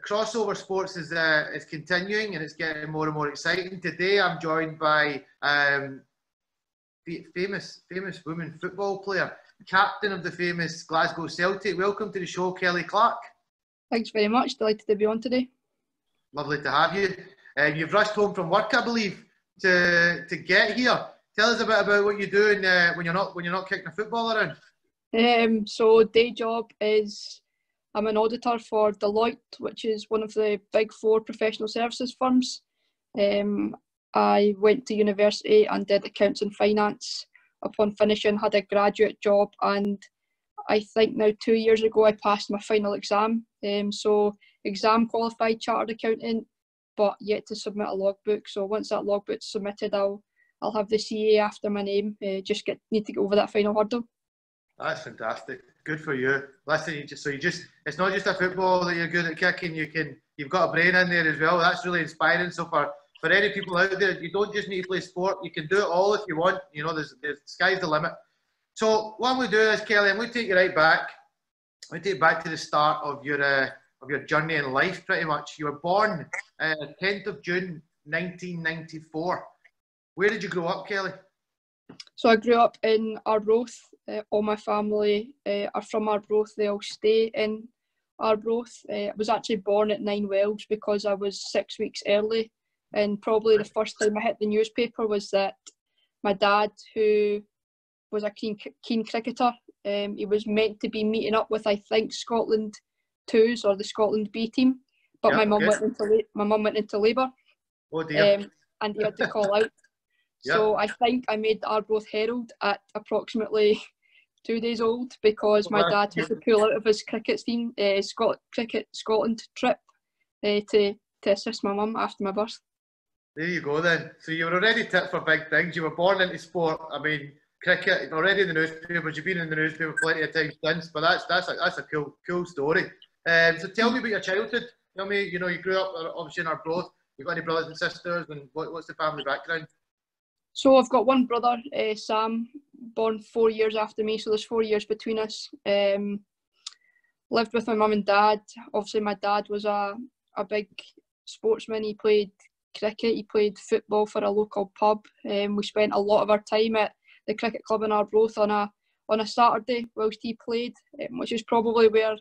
crossover sports is continuing, and it's getting more and more exciting. Today, I'm joined by famous woman football player, captain of the famous Glasgow Celtic. Welcome to the show, Kelly Clark. Thanks very much. Delighted to be on today. Lovely to have you. You've rushed home from work, I believe, to get here. Tell us a bit about what you do when you're not kicking a football around. So day job is I'm an auditor for Deloitte, which is one of the big four professional services firms. I went to university and did accounts and finance. Upon finishing, had a graduate job, and I think now 2 years ago I passed my final exam. So exam qualified chartered accountant, but yet to submit a logbook. So once that logbook's submitted, I'll have the CA after my name. Need to get over that final hurdle. That's fantastic. Good for you. Listen, it's not just a football that you're good at kicking. You've got a brain in there as well. That's really inspiring. So for any people out there, you don't just need to play sport. You can do it all if you want. You know, there's sky's the limit. So what I'm going to do is, Kelly, I'm going to take you right back. I'm going to take you back to the start of your journey in life, pretty much. You were born 10th of June, 1994. Where did you grow up, Kelly? So I grew up in Arbroath. All my family are from Arbroath. They all stay in Arbroath. I was actually born at 9 Wells because I was 6 weeks early. And probably the first time I hit the newspaper was that my dad, who was a keen cricketer, he was meant to be meeting up with, I think, Scotland 2s or the Scotland B team. But yeah, my mum went into labour. Oh dear. And he had to call out. Yeah. So I think I made the Arbroath Herald at approximately 2 days old because my dad had to pull out of his cricket team, Cricket Scotland trip to assist my mum after my birth. There you go then. So you were already tipped for big things. You were born into sport. I mean, cricket, already in the newspapers. You've been in the newspaper plenty of times since, but that's a cool story. So tell me about your childhood. Tell me, you grew up obviously in Arbroath. You've got any brothers and sisters, and what's the family background? So I've got one brother, Sam, born 4 years after me, so there's 4 years between us. Lived with my mum and dad. Obviously my dad was a big sportsman. He played cricket, he played football for a local pub. We spent a lot of our time at the cricket club in Arbroath on a Saturday whilst he played, which is probably where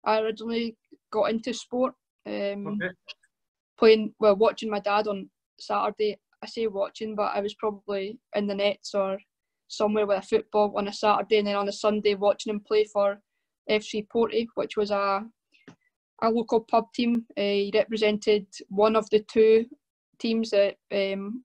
I originally got into sport. Watching my dad on Saturday. I say watching, but I was probably in the nets or somewhere with a football on a Saturday, and then on a Sunday watching him play for FC Porty, which was a local pub team. He represented one of the two teams that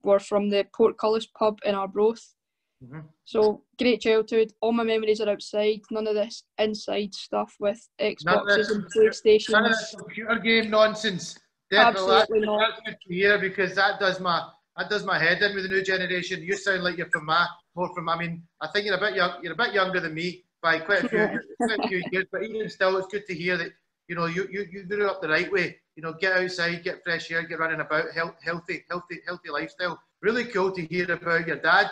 were from the Portcullis pub in Arbroath. Mm-hmm. So great childhood. All my memories are outside. None of this inside stuff with Xboxes and PlayStations. None of this computer game nonsense. Definitely. Absolutely not. That's good to hear because that does my head in with the new generation. You sound like you're I mean, I think you're a bit younger than me by quite a few years, but even still, it's good to hear that you grew up the right way. Get outside, get fresh air, get running about, healthy lifestyle. Really cool to hear about your dad.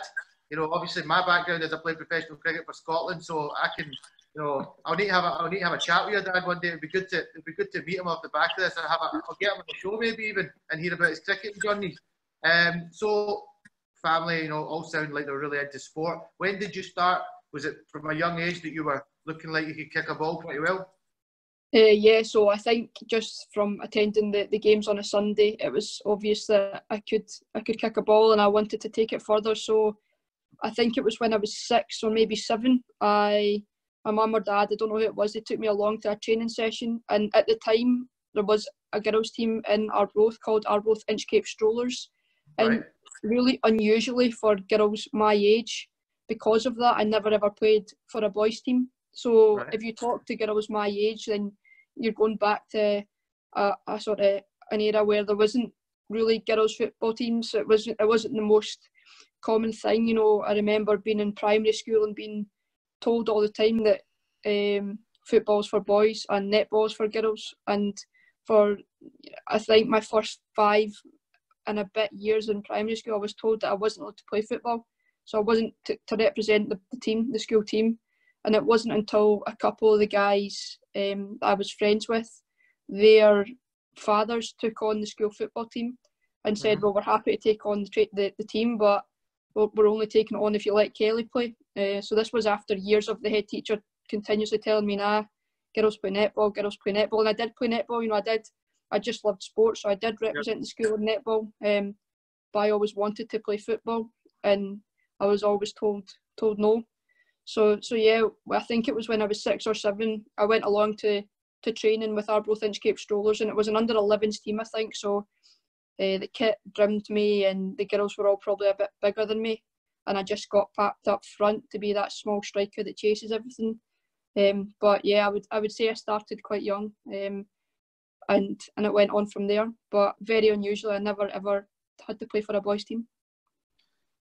Obviously my background is I played professional cricket for Scotland, so I can, I'll need to have a chat with your dad one day. It'd be good to meet him off the back of this. I'll get him on the show maybe even and hear about his cricket journeys. So family, all sound like they're really into sport. When did you start? Was it from a young age that you were looking like you could kick a ball pretty well? Yeah, so I think just from attending the games on a Sunday, it was obvious that I could kick a ball and I wanted to take it further. So I think it was when I was 6 or maybe 7, my mum or dad, I don't know who it was, they took me along to a training session, and at the time there was a girls' team in Arbroath called Arbroath Inchcape Strollers. And really unusually for girls my age, because of that, I never ever played for a boys' team. So if you talk to girls my age, then you're going back to a sort of an era where there wasn't really girls' football teams. It wasn't the most common thing. I remember being in primary school and being told all the time that football's for boys and netball's for girls. And for, I think, my first 5 and a bit years in primary school, I was told that I wasn't allowed to play football. So I wasn't to represent the school team. And it wasn't until a couple of the guys that I was friends with, their fathers took on the school football team and said, well, we're happy to take on the team, but we're only taking it on if you let Kelly play. So this was after years of the head teacher continuously telling me, nah, girls play netball. And I did play netball, you know, I just loved sports, so I did represent the school in netball. But I always wanted to play football, and I was always told no. So yeah, I think it was when I was 6 or 7, I went along to training with Arbroath Inchcape Strollers, and it was an under-11s team, I think. So the kit trimmed me, and the girls were all probably a bit bigger than me, and I just got packed up front to be that small striker that chases everything. But yeah, I would say I started quite young, and it went on from there. But very unusual. I never ever had to play for a boys' team.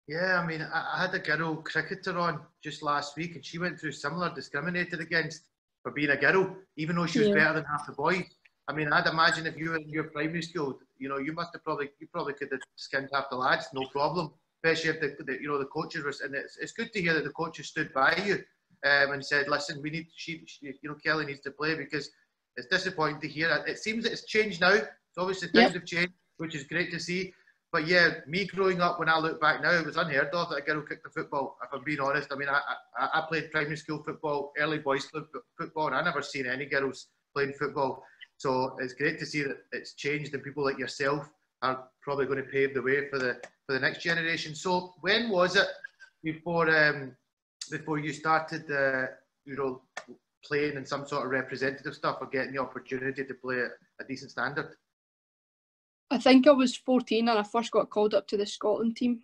Yeah, I mean, I had a girl cricketer on just last week, and she went through similar, discriminated against for being a girl, even though she was better than half the boys. I mean, I'd imagine if you were in your primary school, you know, you probably could have skinned half the lads, no problem. Especially if the coaches were, and it's good to hear that the coaches stood by you and said, listen, we need Kelly needs to play, because it's disappointing to hear. It seems that it's changed now. It's obviously times have changed, which is great to see. But yeah, me growing up, when I look back now, it was unheard of that a girl kicked the football, if I'm being honest. I mean, I played primary school football, early boys club football, and I never seen any girls playing football. So it's great to see that it's changed, and people like yourself are probably going to pave the way for the next generation. So when was it before you started playing in some sort of representative stuff, or getting the opportunity to play at a decent standard? I think I was 14 and I first got called up to the Scotland team.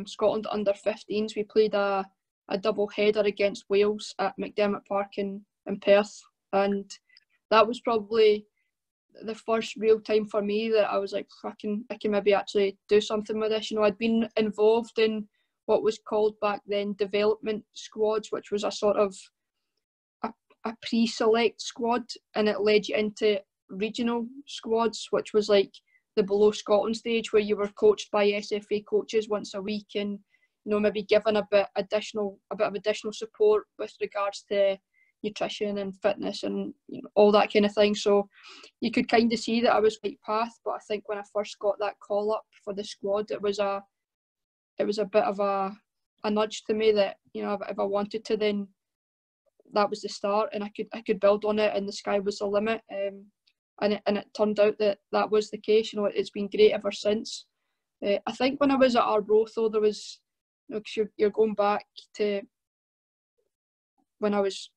Scotland under 15s. We played a double header against Wales at McDermott Park in Perth, and that was probably the first real time for me that I was like, I can maybe actually do something with this. You know, I'd been involved in what was called back then development squads, which was a sort of a pre-select squad, and it led you into regional squads, which was like the below Scotland stage, where you were coached by SFA coaches once a week, and you know, maybe given a bit of additional support with regards to nutrition and fitness and all that kind of thing. So you could kind of see that I was right path. But I think when I first got that call up for the squad, it was a bit of a nudge to me that, you know, if I wanted to, then that was the start, and I could build on it, and the sky was the limit. And it turned out that was the case. You know, it's been great ever since. I think when I was at Arbroath, though, there was, you know, 'cause you're going back to when I was,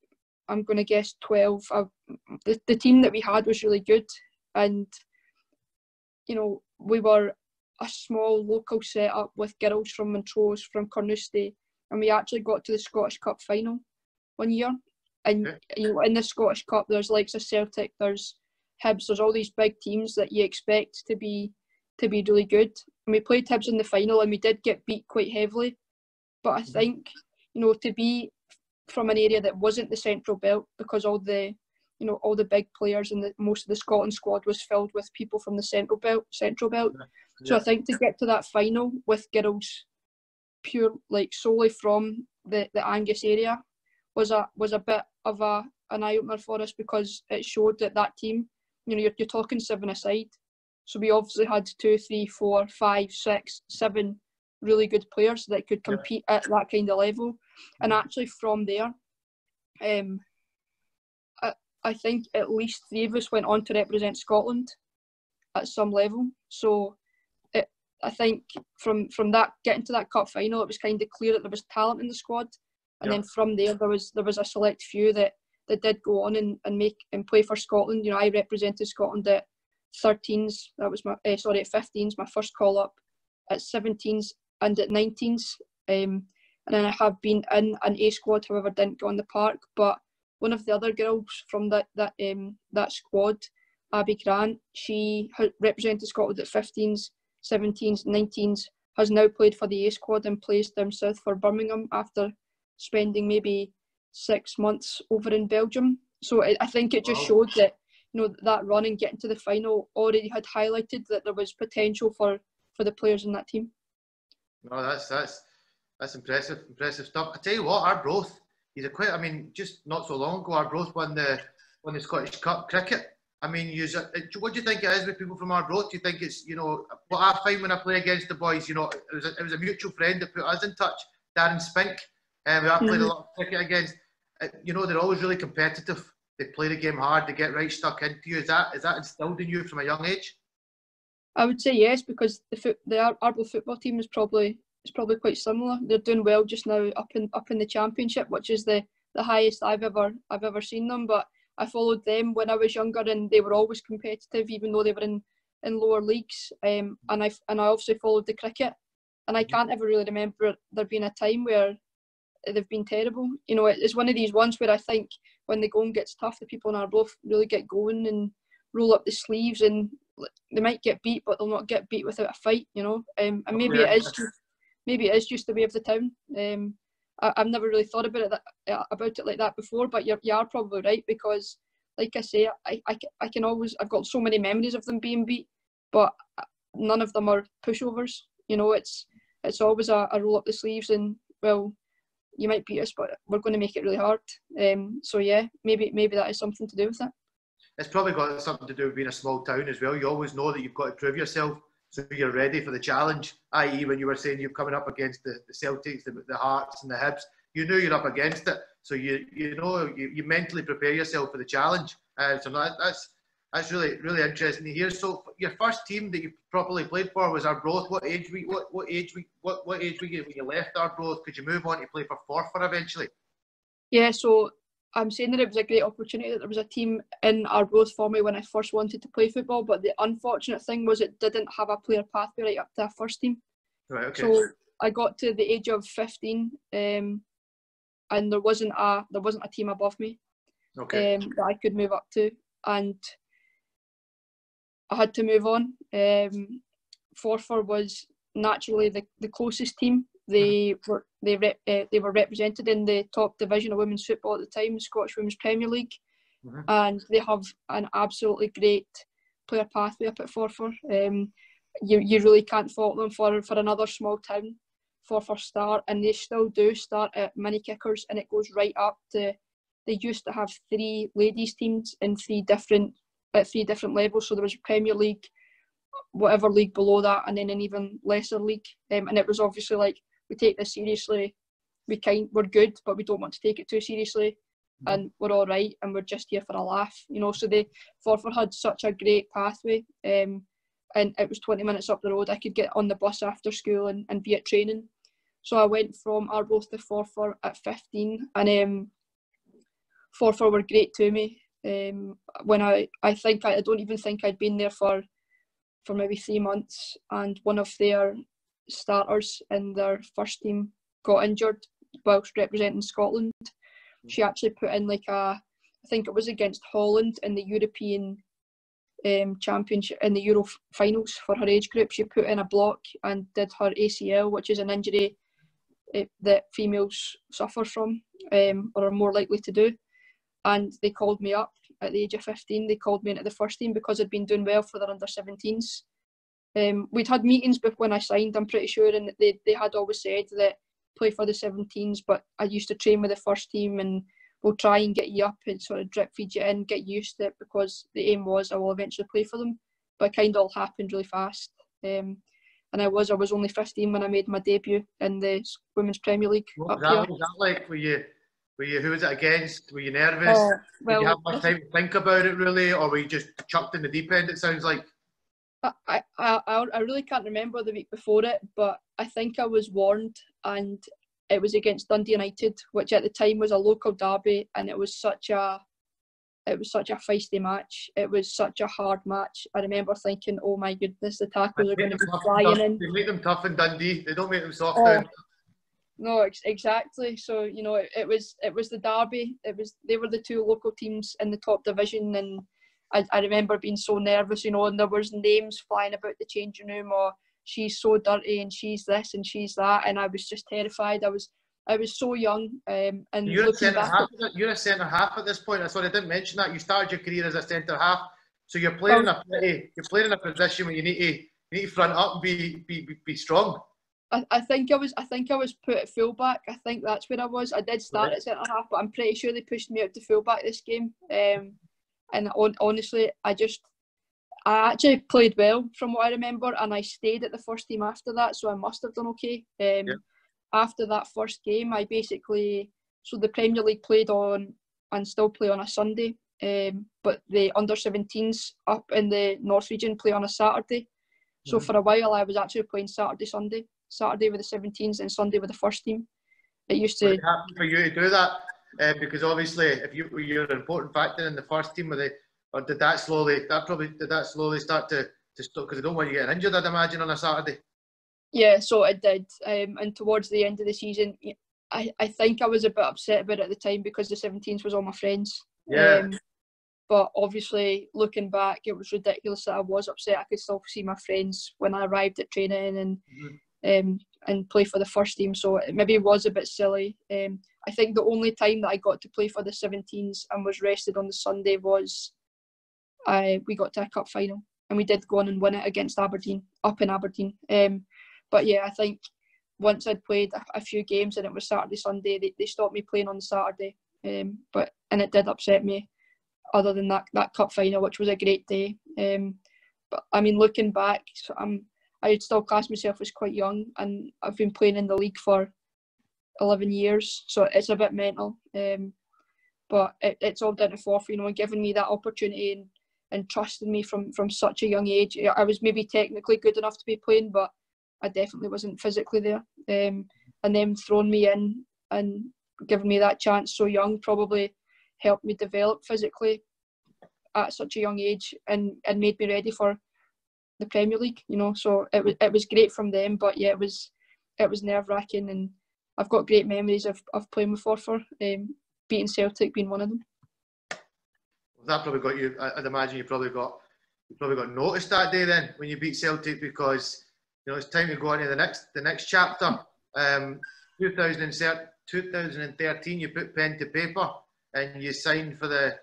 I'm going to guess 12. The team that we had was really good, and you know, we were a small local setup with girls from Montrose, from Carnoustie, and we actually got to the Scottish Cup final one year. And you know, in the Scottish Cup, there's likes of Celtic, there's Hibs, there's all these big teams that you expect to be really good. And we played Hibs in the final, and we did get beat quite heavily. But I think, you know, to be from an area that wasn't the Central Belt, because all the big players and most of the Scotland squad was filled with people from the Central Belt. Yeah. So I think to get to that final with girls pure, like solely from the Angus area, was a bit of an eye opener for us, because it showed that team, you know, you're talking 7 aside. So we obviously had 2, 3, 4, 5, 6, 7 really good players that could compete at that kind of level. And actually from there, I think at least 3 of us went on to represent Scotland at some level. So I think from that, getting to that cup final, it was kind of clear that there was talent in the squad. And then from there was a select few that did go on and play for Scotland. You know, I represented Scotland at 13s. That was at 15s, my first call up, at 17s and at 19s. And then I have been in an A squad, however, didn't go on the park. But one of the other girls from that squad, Abby Grant, she represented Scotland at 15s, 17s, 19s, has now played for the A squad and plays down south for Birmingham after spending maybe 6 months over in Belgium. So I think it just showed that, you know, that run and getting to the final already had highlighted that there was potential for the players in that team. No, that's impressive stuff. I tell you what, Arbroath, just not so long ago, Arbroath won the Scottish Cup cricket. I mean, what do you think it is with people from Arbroath? Do you think it's, what I find when I play against the boys, it was a mutual friend that put us in touch, Darren Spink, who I played a lot of cricket against. They're always really competitive. They play the game hard. They get right stuck into you. Is that instilled in you from a young age? I would say yes, because the Arbroath football team is probably quite similar. They're doing well just now up in the championship, which is the highest I've ever seen them. But I followed them when I was younger, and they were always competitive, even though they were in lower leagues. And I obviously followed the cricket, and I can't ever really remember there being a time where they've been terrible. It's one of these ones where I think when the going gets tough, the people in Arbroath really get going and roll up the sleeves, and they might get beat, but they'll not get beat without a fight. And maybe it is just the way of the town. I've never really thought about it like that before, but you are probably right, because like I say, I can always, I've got so many memories of them being beat, but none of them are pushovers. It's always a roll up the sleeves and, well, you might beat us, but we're going to make it really hard. So yeah, maybe that is something to do with it. It's probably got something to do with being a small town as well. You always know that you've got to prove yourself, so you're ready for the challenge. I.e., when you were saying you're coming up against the Celtics, the Hearts and the Hibs, you knew you're up against it. So you mentally prepare yourself for the challenge. So that's really, really interesting to hear. So your first team that you properly played for was Arbroath. What age were you when you left Arbroath? Could you move on to play for Forfar eventually? Yeah, so I'm saying that it was a great opportunity that there was a team in Arbroath for me when I first wanted to play football, but the unfortunate thing was it didn't have a player pathway right up to a first team. Right, okay. So I got to the age of 15, and there wasn't a team above me, that I could move up to, and I had to move on. Forfar was naturally the closest team. They were represented in the top division of women's football at the time, the Scottish Women's Premier League, and they have an absolutely great player pathway up at Forfar. You really can't fault them for another small town. Forfar start, and they still do start at mini kickers, and it goes right up to. They used to have 3 ladies teams in 3 different levels. So there was Premier League, whatever league below that, and then an even lesser league. And it was obviously like, we take this seriously. We're good, but we don't want to take it too seriously, and we're all right, and we're just here for a laugh, So the Forfar had such a great pathway, and it was 20 minutes up the road. I could get on the bus after school and be at training. So I went from Arbroath to Forfar at 15, and Forfar were great to me. When I don't even think I'd been there for maybe 3 months, and one of their starters in their first team got injured whilst representing Scotland. She actually put in I think it was against Holland in the European Championship, in the Euro finals for her age group. She put in a block and did her ACL, which is an injury that females suffer from, or are more likely to do. And they called me up at the age of 15. They called me into the first team because I'd been doing well for their under-17s. We'd had meetings when I signed, I'm pretty sure, and they had always said that play for the 17s, but I used to train with the first team, and we'll try and get you up and sort of drip feed you in, get used to it, because the aim was I will eventually play for them. But it kind of all happened really fast. And I was only 15 when I made my debut in the Women's Premier League. What was that like? Were you, who was it against? Were you nervous? Did you have much time to think about it, really, or were you just chucked in the deep end, it sounds like? I really can't remember the week before it, but I think I was warned, and it was against Dundee United, which at the time was a local derby, and it was such a feisty match. It was such a hard match. I remember thinking, oh my goodness, the tackles are going to be flying in. They make them tough in Dundee. They don't make them soft down. No, exactly. So it was the derby. They were the 2 local teams in the top division, and I remember being so nervous, and there was names flying about the changing room, or she's so dirty and she's this and she's that, and I was just terrified. I was so young. And you're a centre half. You're a centre half at this point. That's what I didn't mention that you started your career as a centre half. So you're playing in a position where you need to front up and be strong. I think I was put at fullback. I think that's where I was. I did start at centre half, but I'm pretty sure they pushed me out to fullback this game. And honestly, I actually played well from what I remember, and I stayed at the first team after that, so I must have done okay. After that first game, I basically, so the Premier League played on and still play on a Sunday, but the under-17s up in the North region play on a Saturday. So for a while I was actually playing Saturday with the 17s and Sunday with the first team. It used to... Was it happy for you to do that? Because obviously if you're an important factor in the first team, or did that slowly start to stop, because I don't want you getting injured, I'd imagine, on a Saturday? Yeah, so it did. And towards the end of the season, I think I was a bit upset about it at the time because the 17s was all my friends. Yeah. But obviously, looking back, it was ridiculous that I was upset. I could still see my friends when I arrived at training and play for the first team. So it maybe was a bit silly. I think the only time that I got to play for the 17s and was rested on the Sunday was we got to a cup final. And we did go on and win it against Aberdeen, up in Aberdeen. But yeah, I think once I'd played a few games and it was Saturday, Sunday, they stopped me playing on the Saturday. And it did upset me. Other than that cup final, which was a great day. But I mean, looking back, so I'd still class myself as quite young, and I've been playing in the league for 11 years, so it's a bit mental. But it's all down to Forfar, and giving me that opportunity and trusting me from such a young age. I was maybe technically good enough to be playing, but I definitely wasn't physically there. And them throwing me in and giving me that chance so young probably helped me develop physically at such a young age and made me ready for the Premier League, so it was great from them. But yeah, it was nerve-wracking, and I've got great memories of playing with Forfar, beating Celtic being one of them. Well, that probably got you, I'd imagine you probably got noticed that day then when you beat Celtic, because it's time to go on to the next chapter. 2013 you put pen to paper and you signed for the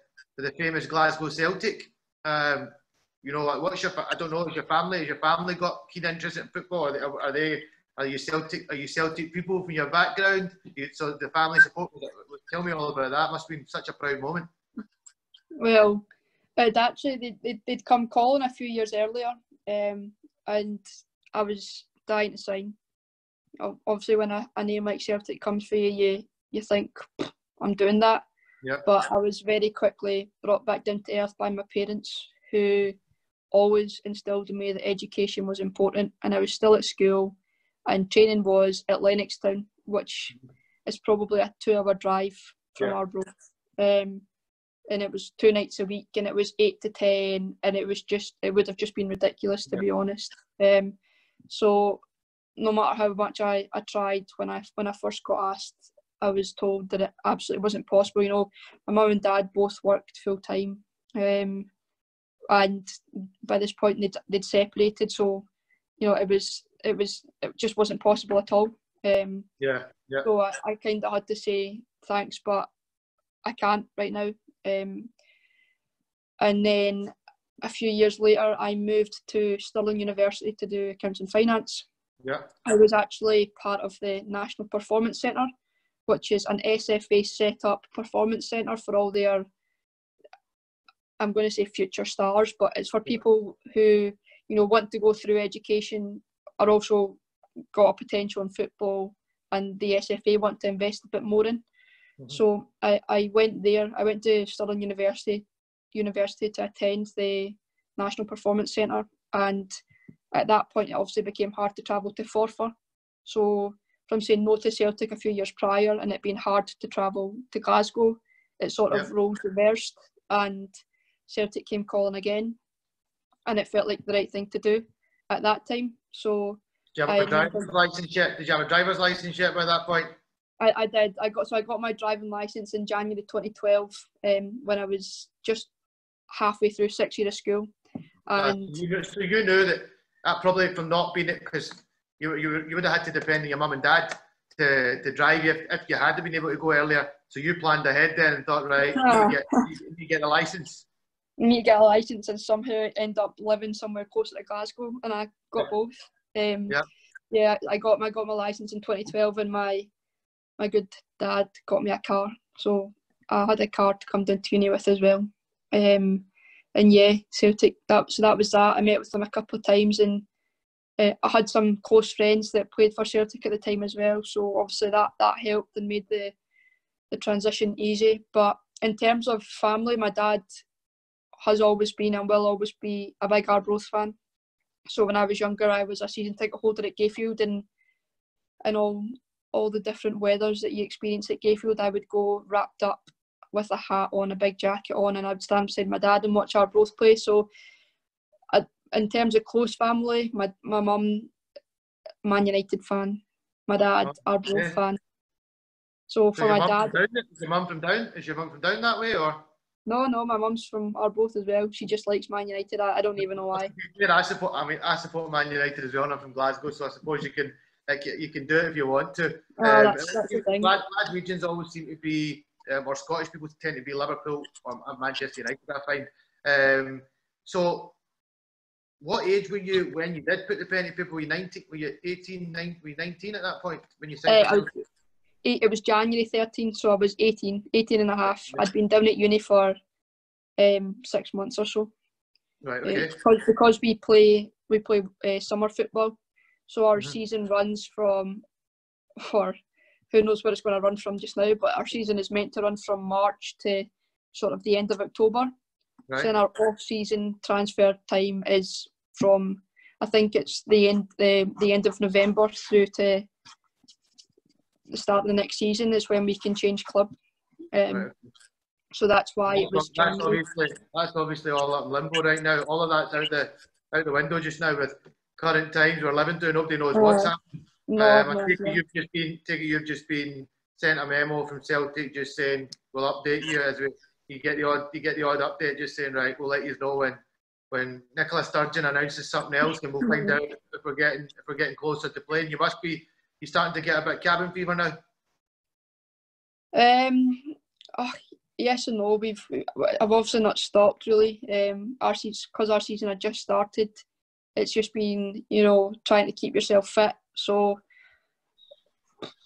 famous Glasgow Celtic. What's your, I don't know, has your family got keen interest in football? Are you Celtic people from your background? So the family support. Tell me all about that. Must have been such a proud moment. Well, they'd come calling a few years earlier, and I was dying to sign. Obviously, when a name like Celtic comes for you, you think, I'm doing that. Yep. But I was very quickly brought back down to earth by my parents, who always instilled in me that education was important, and I was still at school, and training was at Lennoxtown, which is probably a 2-hour drive from Arbroath. And it was 2 nights a week, and it was 8 to 10, and it would have just been ridiculous, to be honest. So no matter how much I tried, when I first got asked, I was told that it absolutely wasn't possible. My mum and dad both worked full time, and by this point they'd separated. So, it just wasn't possible at all. So I kind of had to say thanks, but I can't right now. And then a few years later, I moved to Stirling University to do accounts and finance. Yeah. I was actually part of the National Performance Centre, which is an SFA set up performance centre for all their, I'm going to say future stars, but it's for people who, want to go through education, are also got a potential in football, and the SFA want to invest a bit more in. Mm-hmm. So I went there. I went to Stirling University to attend the National Performance Centre, and at that point it obviously became hard to travel to Forfar. So from saying no to Celtic a few years prior and it being hard to travel to Glasgow, it sort of roles reversed, and Celtic came calling again, and it felt like the right thing to do at that time. So did you have a driver's license yet? Did you have a driver's license yet by that point? I did. I got my driving licence in January 2012, when I was just halfway through 6 years of school. And so you knew that probably from not being it, because you would have had to depend on your mum and dad to drive you if you had been able to go earlier. So you planned ahead then and thought, right, you get a licence. You need to get a licence, and somehow end up living somewhere closer to Glasgow, and I got both. I got my licence in 2012, and my good dad got me a car, so I had a car to come down to uni with as well. And yeah, Celtic. That was that. I met with them a couple of times, and I had some close friends that played for Celtic at the time as well. So obviously that helped and made the transition easy. But in terms of family, my dad has always been and will always be a big Arbroath fan. So when I was younger, I was a season ticket holder at Gayfield, and all the different weathers that you experience at Gayfield, I would go wrapped up with a hat on, a big jacket on, and I'd stand beside my dad and watch Arbroath play. So in terms of close family, my mum, Man United fan, my dad, Arbroath fan. So for my dad... Is your mum from down? Is your mum from down that way, or...? No, my mum's from Arbroath as well. She just likes Man United. I don't even know why. I support Man United as well, and I'm from Glasgow, so I suppose you can do it if you want to. That's the thing. Glaswegians always seem to be, or Scottish people tend to be Liverpool or Manchester United, I find. So, what age were you when you did put the pen to paper? Were you 19? Were you 18? Were you 19 at that point when you signed? It was January 13th, so I was 18 and a half. I'd been down at uni for 6 months or so. Right, okay. Because we play summer football, so our season runs from, or who knows where it's going to run from just now, but our season is meant to run from March to sort of the end of October. Right. So then our off-season transfer time is from, I think it's the end of November through to the start of the next season is when we can change club. Right. So that's why it was. That's obviously all up in limbo right now. All of that's out the window just now with current times we're living through. Nobody knows what's happening. I take it you've just been sent a memo from Celtic just saying we'll update you as you get the odd update just saying right, we'll let you know when Nicola Sturgeon announces something else, and we'll find out if we're getting closer to playing. You starting to get a bit of cabin fever now? Yes and no. I've obviously not stopped really. Our season had just started. It's just been, trying to keep yourself fit. So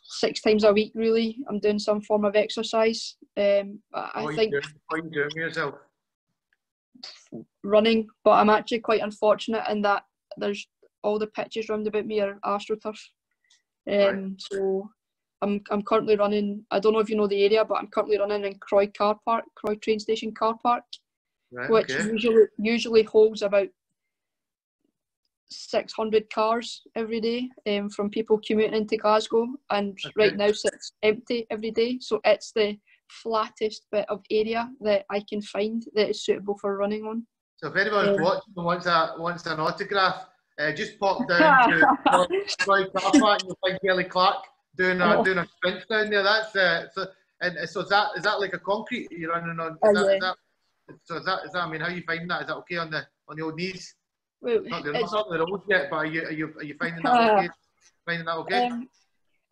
6 times a week really, I'm doing some form of exercise. What are you doing with yourself? Running, but I'm actually quite unfortunate in that there's all the pitches round about me are AstroTurf. Right. So I'm currently running, I don't know if you know the area, but I'm currently running in Croy train station car park, right, which usually holds about 600 cars every day from people commuting into Glasgow, and right now it's empty every day. So it's the flattest bit of area that I can find that is suitable for running on. So if anyone's watching and wants an autograph, just pop down to Croy car park and you'll find Kelly Clark doing a sprint down there. That's so is that like a concrete you're running on? Is that I mean, how are you finding that? Is that okay on the old knees? Well, not the road yet, but are you finding that okay? Finding that okay?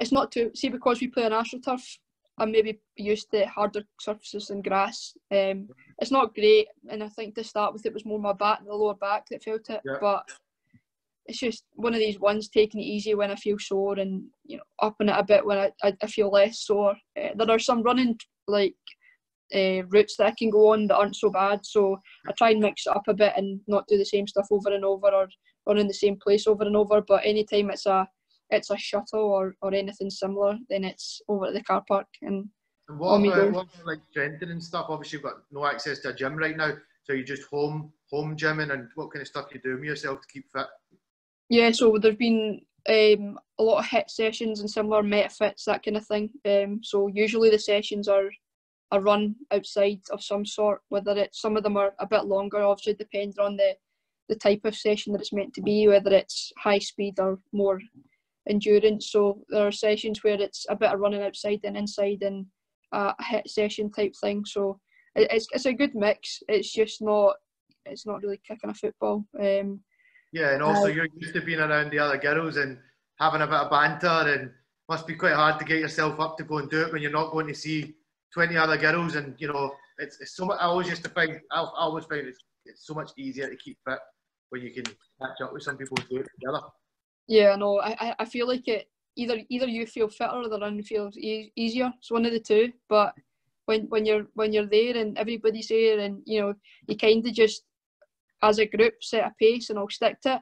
It's not too. See, because we play on AstroTurf, I'm maybe used to harder surfaces than grass. It's not great, and I think to start with it was more my back, the lower back that felt it. Yeah. But it's just one of these ones, taking it easy when I feel sore, and upping it a bit when I feel less sore. There are some running routes that I can go on that aren't so bad, so I try and mix it up a bit and not do the same stuff over and over or run in the same place over and over. But anytime it's a shuttle or anything similar, then it's over at the car park. And what about like strengthening stuff? Obviously you've got no access to a gym right now, so you just home gymming, and what kind of stuff you do with yourself to keep fit? Yeah, so there's been a lot of HIIT sessions and similar MetaFits, that kind of thing. So usually the sessions are a run outside of some sort, whether it's, some of them are a bit longer, obviously depends on the type of session that it's meant to be, whether it's high speed or more endurance. So there are sessions where it's a bit of running outside and inside, and a HIIT session type thing. So it's a good mix. It's just not really kicking a football. Yeah, and also you're used to being around the other girls and having a bit of banter, and must be quite hard to get yourself up to go and do it when you're not going to see 20 other girls. And it's so much. I always find it's so much easier to keep fit when you can catch up with some people and do it together. Yeah, no, I feel like it either you feel fitter or the run feels easier. It's one of the two. But when you're there and everybody's there, and you know, you kind of just as a group set a pace and all stick to it.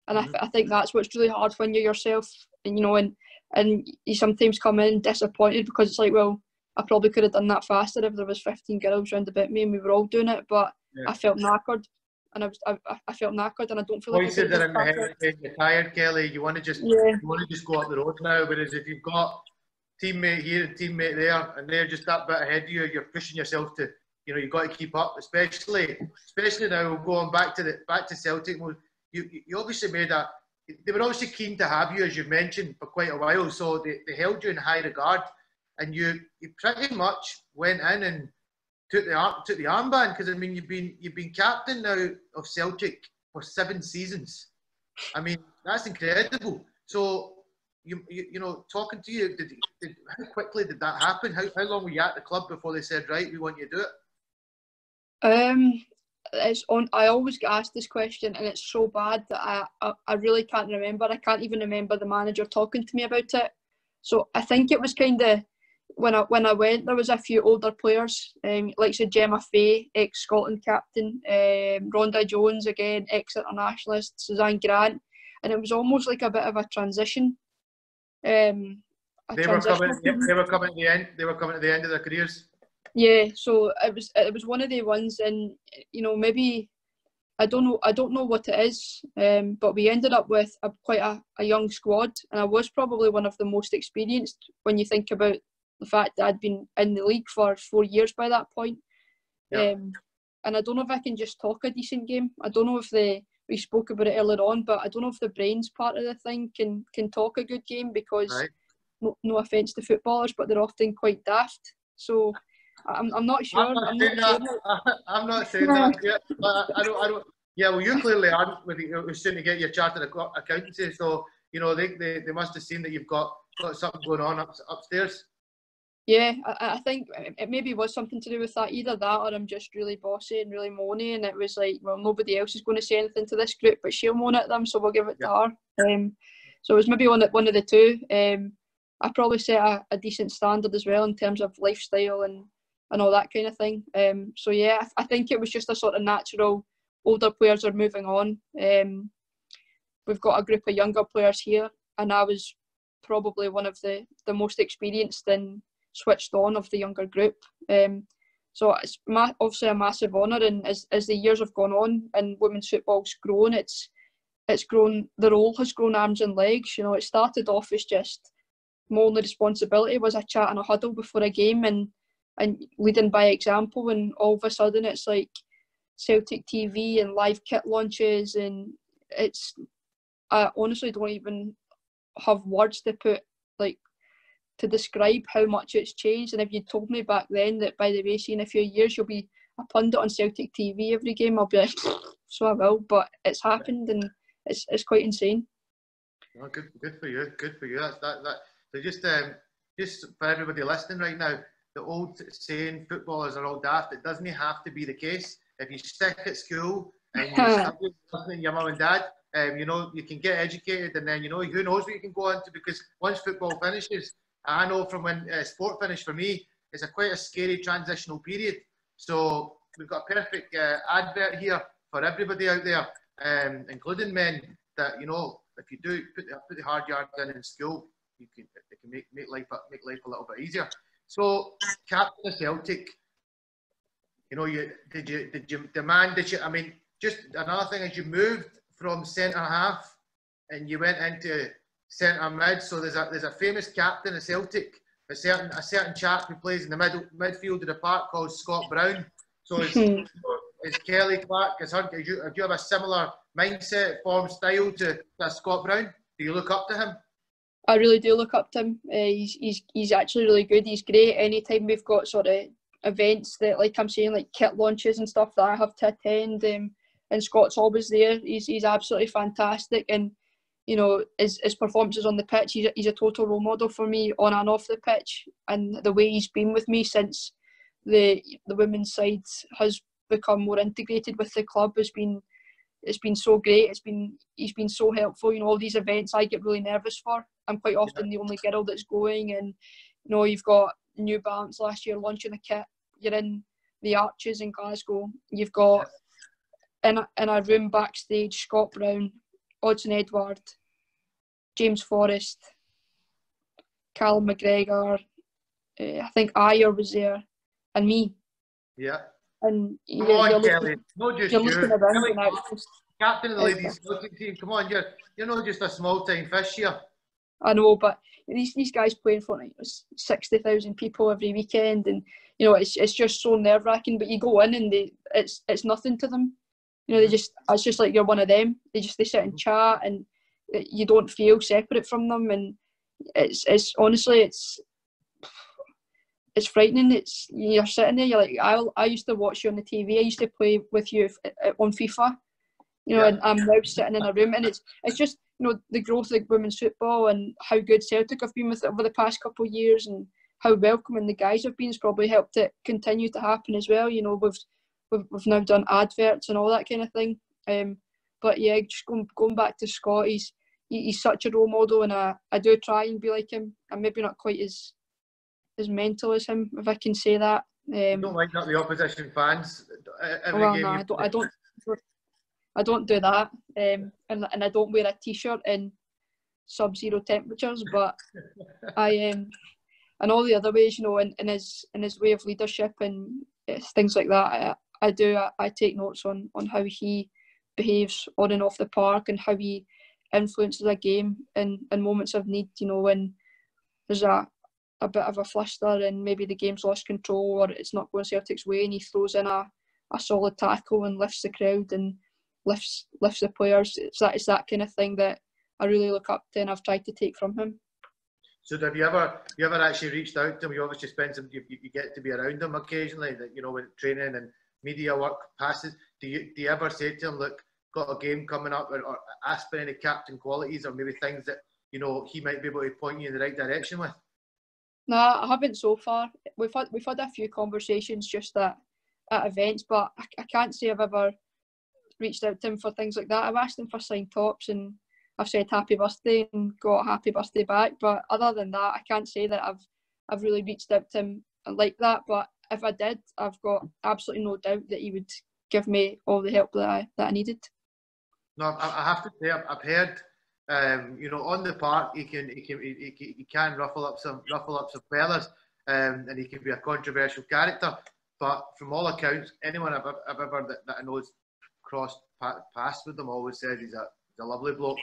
And I think that's what's really hard when you're yourself, and you know, and you sometimes come in disappointed because it's like, well, I probably could have done that faster if there was 15 girls round about me and we were all doing it, but I felt knackered, and I felt knackered, and I don't feel like voices are in the head saying you're tired, Kelly. You want to just go up the road now. Whereas if you've got teammate here and teammate there, and they're just that bit ahead of you, you're pushing yourself to, you know, you've got to keep up. Especially now, going back to Celtic. You obviously they were obviously keen to have you, as you've mentioned, for quite a while. So they held you in high regard, and you pretty much went in and took the armband, because I mean you've been captain now of Celtic for 7 seasons. I mean, that's incredible. So you know, talking to you, how quickly did that happen? How long were you at the club before they said, right, we want you to do it? I always get asked this question, and it's so bad that I really can't remember. I can't even remember the manager talking to me about it. So I think it was kind of when I went, there was a few older players, like say Gemma Fay, ex-Scotland captain, Rhonda Jones again, ex-internationalist, Suzanne Grant, and it was almost like a bit of a transition. They were coming at the end. They were coming at the end of their careers. Yeah, so it was one of the ones, and you know, maybe I don't know what it is, but we ended up with quite a young squad, and I was probably one of the most experienced when you think about the fact that I'd been in the league for 4 years by that point. Yeah. And I don't know if I can just talk a decent game. I don't know if we spoke about it earlier on, but I don't know if the brains part of the thing can talk a good game, because no offence to footballers, but they're often quite daft. So I'm not sure. I'm not saying that. Yeah, but I don't. Yeah, well, you clearly aren't. We're soon to get your chartered accountancy, so you know they must have seen that you've got something going on upstairs. Yeah, I think it maybe was something to do with that. Either that, or I'm just really bossy and really moany, and it was like, well, nobody else is going to say anything to this group, but she'll moan at them, so we'll give it to her. So it was maybe one of the two. I probably set a decent standard as well in terms of lifestyle and all that kind of thing. So yeah, I think it was just a sort of natural. Older players are moving on. We've got a group of younger players here, and I was probably one of the most experienced and switched on of the younger group. So it's obviously a massive honour, and as the years have gone on and women's football's grown, it's grown. The role has grown arms and legs. You know, it started off as just my only responsibility was a chat and a huddle before a game, and leading by example, and all of a sudden it's like Celtic TV and live kit launches, and I honestly don't even have words to put, like, to describe how much it's changed. And if you told me back then that, by the way, see, in a few years you'll be a pundit on Celtic TV every game, I'll be like, so I will. But it's happened, and it's quite insane. Oh, good for you. That's that. So just for everybody listening right now, the old saying, footballers are all daft, it doesn't have to be the case. If you stick at school and you're listening to your mum and dad, you know, you can get educated, and then, you know, who knows what you can go into, because once football finishes, I know from when sport finished for me, it's quite a scary transitional period. So we've got a perfect advert here for everybody out there, including men, that, you know, if you do put the hard yards in school, it can make life a little bit easier. So, captain of Celtic, you know, did you demand? I mean, just another thing is, you moved from centre half and you went into centre mid. So there's a famous captain of Celtic, a certain chap who plays in the midfield of the park called Scott Brown. So is Kelly Clark, do you have a similar mindset, form, style to Scott Brown? Do you look up to him? I really do look up to him. He's actually really good. He's great. Anytime we've got sort of events that, like I'm saying, like kit launches and stuff that I have to attend, and Scott's always there. He's absolutely fantastic, and you know, his performances on the pitch, he's a total role model for me on and off the pitch, and the way he's been with me since the women's side has become more integrated with the club it's been so great. He's been so helpful. You know, all these events I get really nervous for. I'm quite often the only girl that's going, and you know, you've got New Balance last year launching a kit, you're in the Arches in Glasgow. You've got in a room backstage Scott Brown, Odsonne Edouard, James Forrest, Callum McGregor, I think Ayer was there, and me. Yeah. And Come on, Kelly. Not just you're you. looking around and it's just, Captain of the ladies Celtic team. Come on, you're not just a small time fish here. I know, but these guys playing for like 60,000 people every weekend, and you know it's just so nerve wracking. But you go in and it's nothing to them. You know, it's just like you're one of them. They sit and chat, and you don't feel separate from them. And it's honestly it's frightening. You're sitting there. You're like, I used to watch you on the TV. I used to play with you on FIFA. You know, and I'm now sitting in a room, and it's just, you know, the growth of women's football and how good Celtic have been with it over the past couple of years, and how welcoming the guys have been has probably helped it continue to happen as well. You know, we've now done adverts and all that kind of thing. But yeah, just going back to Scott, he's such a role model, and I do try and be like him. I'm maybe not quite as mental as him, if I can say that. You don't like the opposition fans every well, game? No, I don't do that, and I don't wear a t-shirt in sub-zero temperatures. But and all the other ways, you know, in his way of leadership and things like that, I take notes on how he behaves on and off the park, and how he influences a game in moments of need. You know, when there's a bit of a fluster and maybe the game's lost control or it's not going Celtic's way, and he throws in a solid tackle and lifts the crowd and lifts the players. It's that kind of thing that I really look up to, and I've tried to take from him. So have you ever actually reached out to him? You obviously spend some. You get to be around him occasionally. That, you know, when training and media work passes. Do you ever say to him, look, got a game coming up, or ask for any captain qualities, or maybe things that, you know, he might be able to point you in the right direction with? No, I haven't so far. We've had a few conversations just at events, but I can't say I've ever reached out to him for things like that. I've asked him for signed tops, and I've said happy birthday and got a happy birthday back. But other than that, I can't say that I've really reached out to him like that. But if I did, I've got absolutely no doubt that he would give me all the help that I needed. No, I have to say, I've heard, you know, on the park he can ruffle up some feathers, and he can be a controversial character. But from all accounts, anyone I've ever that I know has crossed paths with him always says he's a lovely bloke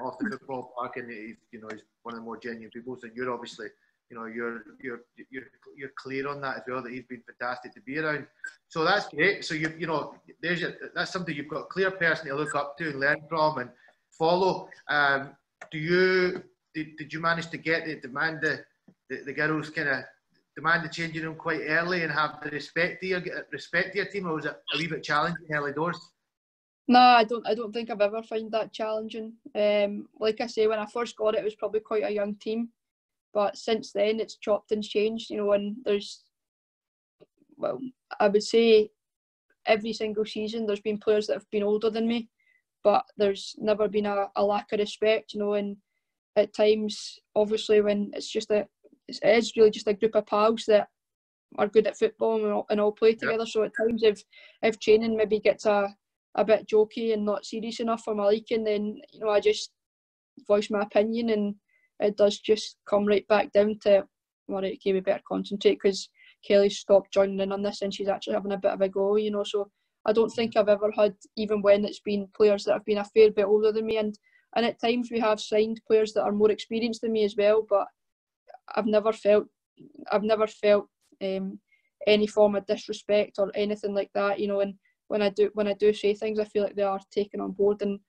off the football park, and he's one of the more genuine people. So you're obviously, you know, you're clear on that as well, that he's been fantastic to be around. So that's great. So you know, that's something you've got a clear person to look up to and learn from and follow. Did you manage to demand the girls kind of demand the changing room quite early and have the respect to your team, or was it a wee bit challenging early doors? No, I don't think I've ever found that challenging. Like I say, when I first got it was probably quite a young team, but since then it's chopped and changed. You know, and there's, well, I would say every single season there's been players that have been older than me, but there's never been a lack of respect. You know, and at times, obviously, when it is really just a group of pals that are good at football and all play together. Yep. So at times, if training maybe gets a bit jokey and not serious enough for my liking, then, you know, I just voice my opinion, and it does just come right back down to, well, right, okay, we better concentrate because Kelly's stopped joining in on this and she's actually having a bit of a go, you know. So I don't think I've ever had, even when it's been players that have been a fair bit older than me, and at times we have signed players that are more experienced than me as well, but I've never felt any form of disrespect or anything like that, you know. And when I do say things, I feel like they are taken on board, and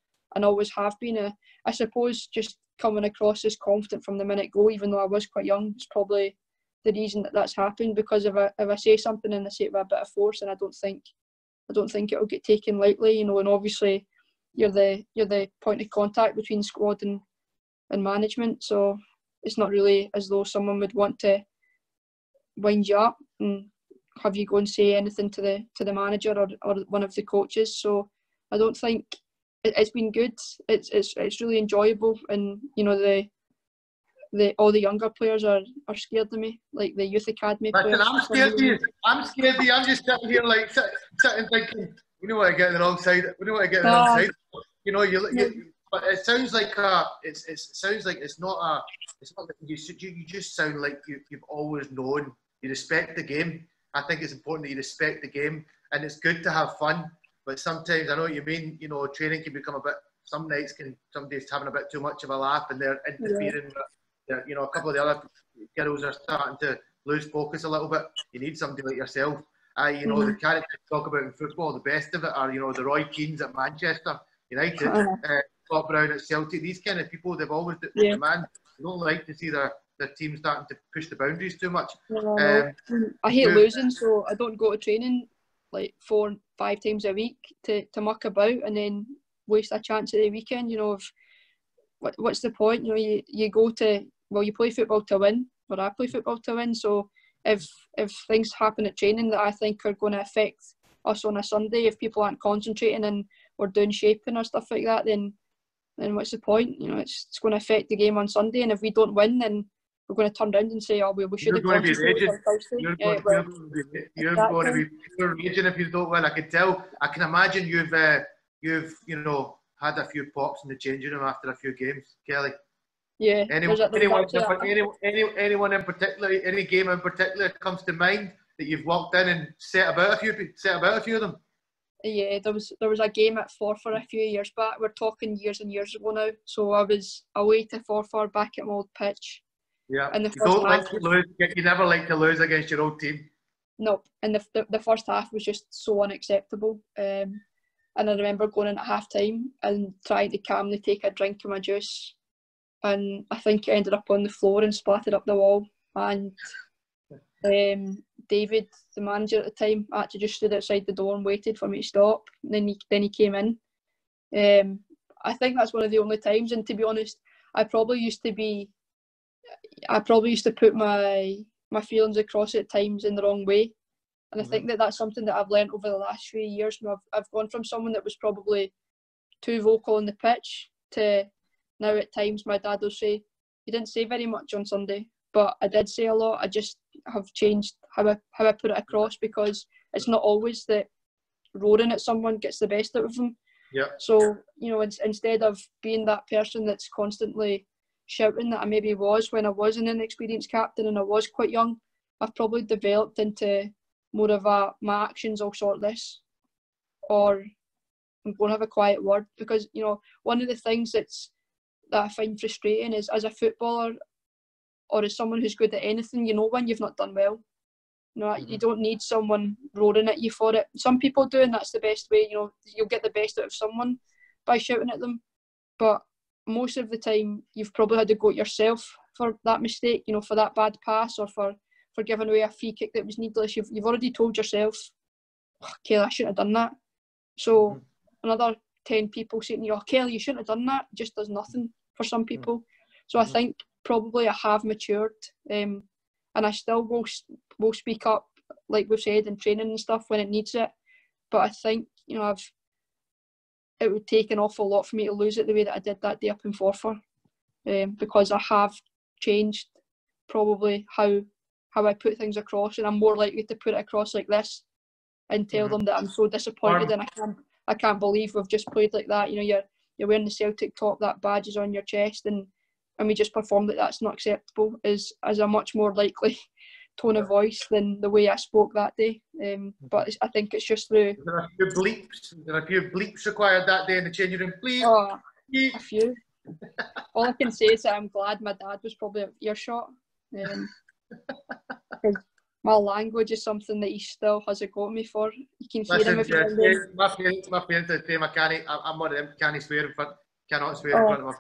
always have been. I suppose just coming across as confident from the minute go, even though I was quite young, is probably the reason that's happened. Because if I say something and I say it with a bit of force, and I don't think it'll get taken lightly, you know. And obviously, you're the point of contact between squad and management, so it's not really as though someone would want to wind you up and have you go and say anything to the manager or one of the coaches. So I don't think it's been good. It's really enjoyable, and you know, all the younger players are scared of me, like the youth academy players. Listen, I'm scared of you. I'm scared of you. I'm just sitting here like sitting thinking, we don't want to get on the wrong side. We don't want to get on the wrong side. You know, but it sounds like it sounds like it's not like you just sound like you've always known you respect the game. I think it's important that you respect the game, and it's good to have fun. But sometimes I know what you mean. You know, training can become a bit. Some days having a bit too much of a laugh, and they're interfering. Yeah. You know, a couple of the other girls are starting to lose focus a little bit. You need somebody like yourself. You know, the characters talk about in football, the best of it are, you know, the Roy Keanes at Manchester United, Scott Brown at Celtic. These kind of people, they've always demand. They don't like to see their team starting to push the boundaries too much. I hate losing, so I don't go to training like 4-5 times a week to muck about and then waste a chance at the weekend. You know, what's the point? You know, you go to, well, you play football to win, or I play football to win. So if things happen at training that I think are going to affect us on a Sunday, if people aren't concentrating and we're doing shaping or stuff like that, then what's the point? You know, it's going to affect the game on Sunday, and if we don't win, then we're going to turn around and say, oh, we should have concentrated on Thursday. You're going to be pure raging if you don't win. I can tell. I can imagine you've you know, had a few pops in the changing room after a few games, Kelly. Yeah. Anyone in particular, any game in particular comes to mind that you've walked in and set about a few of them? Yeah, there was a game at Forfar a few years back. We're talking years and years ago now. So I was away to Forfar back at my old pitch. Yeah. And you don't like to lose. You never like to lose against your old team. No, and the first half was just so unacceptable. And I remember going in at half time and trying to calmly take a drink of my juice. And I think it ended up on the floor and splattered up the wall. And David, the manager at the time, actually just stood outside the door and waited for me to stop. And then he came in. I think that's one of the only times. And to be honest, I probably used to put my feelings across at times in the wrong way. And I think that's something that I've learned over the last few years. I've gone from someone that was probably too vocal on the pitch to now at times my dad will say, you didn't say very much on Sunday, but I did say a lot. I just have changed how I put it across, because it's not always that roaring at someone gets the best out of them. Yeah. So, you know, instead of being that person that's constantly shouting that I maybe was when I was an inexperienced captain and I was quite young, I've probably developed into more of my actions will sort this, or I'm going to have a quiet word. Because, you know, one of the things that I find frustrating is, as a footballer or as someone who's good at anything, you know when you've not done well. You know, you don't need someone roaring at you for it. Some people do, and that's the best way. You know, you'll get the best out of someone by shouting at them. But most of the time, you've probably had to go at yourself for that mistake. You know, for that bad pass, or for giving away a free kick that was needless. You've already told yourself, oh, Kelly, I shouldn't have done that. So another 10 people saying to you, oh, Kelly, you shouldn't have done that, just does nothing for some people. So I think probably I have matured, and I still will speak up, like we've said, in training and stuff when it needs it. But I think, you know, it would take an awful lot for me to lose it the way that I did that day up in Forfar, because I have changed probably how I put things across, and I'm more likely to put it across like this and tell them that I'm so disappointed and I can't believe we've just played like that. You know, you're wearing the Celtic top, that badge is on your chest, and we just performed like that's not acceptable, is a much more likely tone of voice than the way I spoke that day. But I think it's just through. There are a few bleeps required that day in the changing room. Bleep. Oh, a few. All I can say is that I'm glad my dad was probably at earshot. My language is something that he still has a go at me for. You can hear him if you're my parents are the same. I'm one of them. Cannot swear in front of my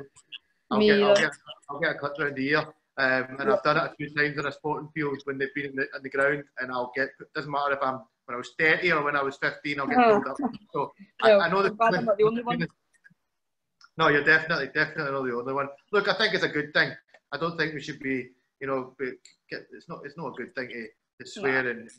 parents. I'll get a clip round the ear. And I've done it a few times in a sporting field when they've been in the ground, and it doesn't matter if when I was 30 or when I was 15, I'll get pulled up. So I know that I'm not the only one. No, you're definitely not the only one. Look, I think it's a good thing. I don't think we should be, you know, it's not a good thing to swear and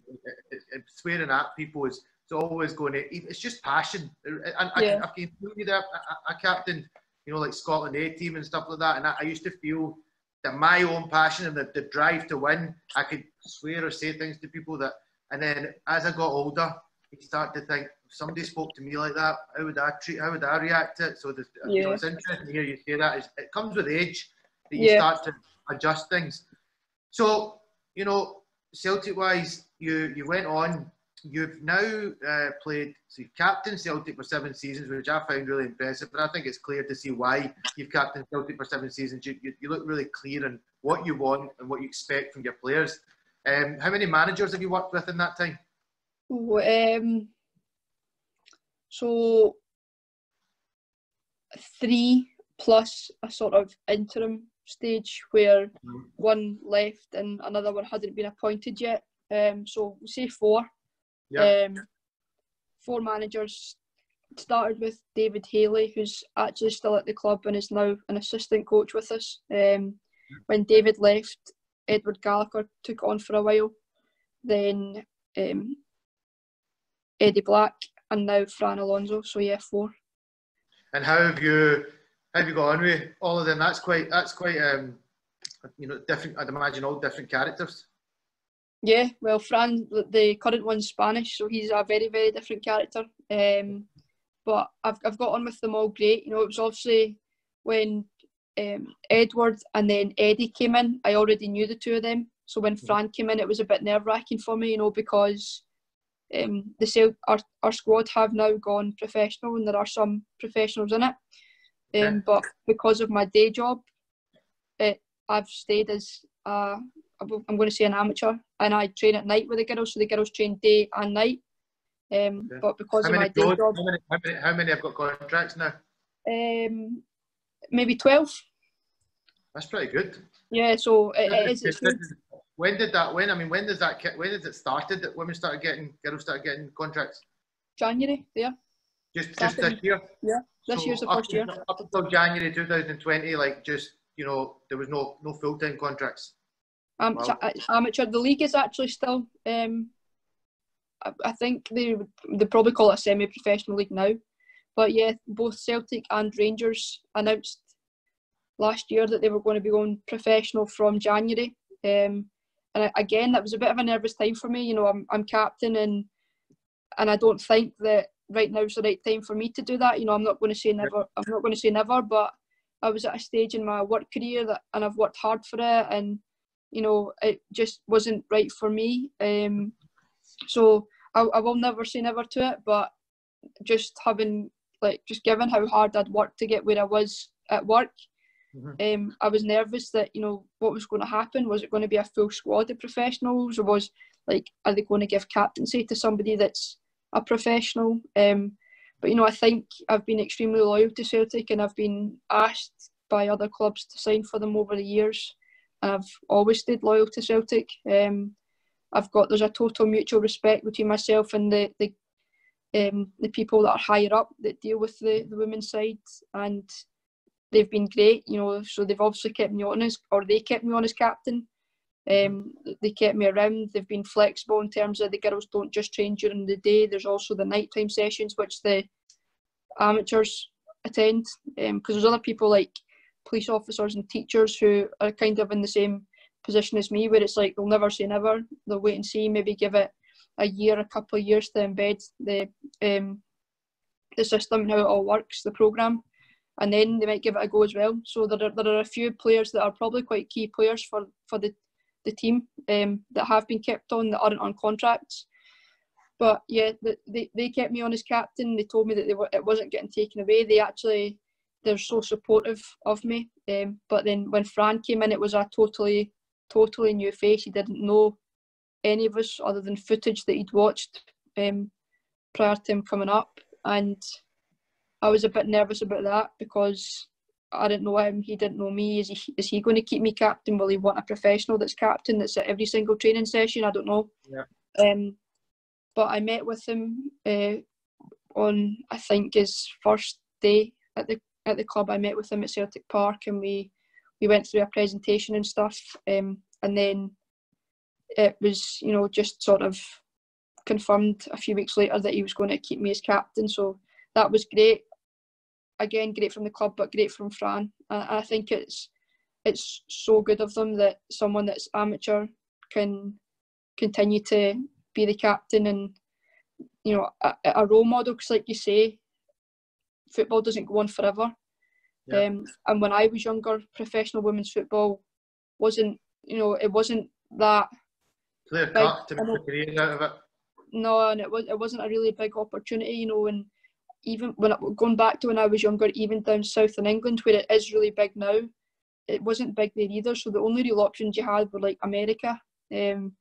swearing at people is always going to. It's just passion, and I can tell you that I captained, you know, like Scotland A team and stuff like that, and I used to feel that my own passion and the drive to win, I could swear or say things to people that, and then as I got older, you start to think, if somebody spoke to me like that, how would I react to it? So you know, it's interesting to hear you say that. It comes with age that you start to adjust things. So, you know, Celtic-wise, you went on. You've now played, so you've captained Celtic for 7 seasons, which I found really impressive. But I think it's clear to see why you've captained Celtic for 7 seasons. You look really clear on what you want and what you expect from your players. How many managers have you worked with in that time? So 3 plus a sort of interim stage where one left and another one hadn't been appointed yet. So we'll say 4. Yeah. 4 managers. Started with David Haley, who's actually still at the club and is now an assistant coach with us. When David left, Edward Gallagher took on for a while. Then Eddie Black, and now Fran Alonso. So yeah, 4. And how have you got on with all of them? That's quite you know, different. I'd imagine all different characters. Yeah, well, Fran, the current one's Spanish, so he's a very, very different character. But I've got on with them all great. You know, it was obviously when Edward and then Eddie came in, I already knew the 2 of them. So when Fran came in, it was a bit nerve-wracking for me, you know, because our squad have now gone professional and there are some professionals in it. But because of my day job, I've stayed as I'm going to say an amateur, and I train at night with the girls, so the girls train day and night. But because of my day job, how many have got contracts now? Maybe 12. That's pretty good. Yeah, so it's good. When does it started that girls started getting contracts? January, yeah. Just this year? Yeah, this year's the first year. Up until January 2020, like, just, you know, there was no full-time contracts. Wow. Amateur. The league is actually still, I think they probably call it a semi-professional league now. But yeah, both Celtic and Rangers announced last year that they were going to be going professional from January. And again, that was a bit of a nervous time for me. You know, I'm captain, and I don't think that right now is the right time for me to do that. You know, I'm not going to say never. But I was at a stage in my work career and I've worked hard for it, and you know, it just wasn't right for me. So I will never say never to it, but just given how hard I'd worked to get where I was at work, I was nervous that, you know, what was going to happen. Was it going to be a full squad of professionals, or are they going to give captaincy to somebody that's a professional? But you know, I think I've been extremely loyal to Celtic, and I've been asked by other clubs to sign for them over the years. I've always stayed loyal to Celtic. There's a total mutual respect between myself and the people that are higher up that deal with the women's side, and they've been great, you know. So they've obviously kept me on they kept me on as captain. They kept me around. They've been flexible in terms of the girls don't just train during the day. There's also the nighttime sessions which the amateurs attend, because there's other people like police officers and teachers who are kind of in the same position as me, where it's like they'll never say never. They'll wait and see, maybe give it a couple of years to embed the system and how it all works, the programme, and then they might give it a go as well. So there are a few players that are probably quite key players for the team that have been kept on that aren't on contracts. But yeah, they kept me on as captain. They told me that it wasn't getting taken away. They're so supportive of me. But then when Fran came in, it was a totally new face. He didn't know any of us other than footage that he'd watched prior to him coming up. And I was a bit nervous about that because I didn't know him, he didn't know me. Is he going to keep me captain? Will he want a professional that's captain that's at every single training session? I don't know. Yeah. But I met with him on, I think, his first day at the club. I met with him at Celtic Park, and we went through a presentation and stuff. And then it was, you know, just sort of confirmed a few weeks later that he was going to keep me as captain. So that was great. Again, great from the club, but great from Fran. I think it's it's so good of them that someone that's amateur can continue to be the captain and, you know, a role model, because like you say, football doesn't go on forever. Yeah. And when I was younger, professional women's football wasn't, you know, it wasn't that clear cut to make a career out of it. No, and it wasn't a really big opportunity, you know. And even going back to when I was younger, even down south in England where it is really big now, it wasn't big there either. So the only real options you had were like America, and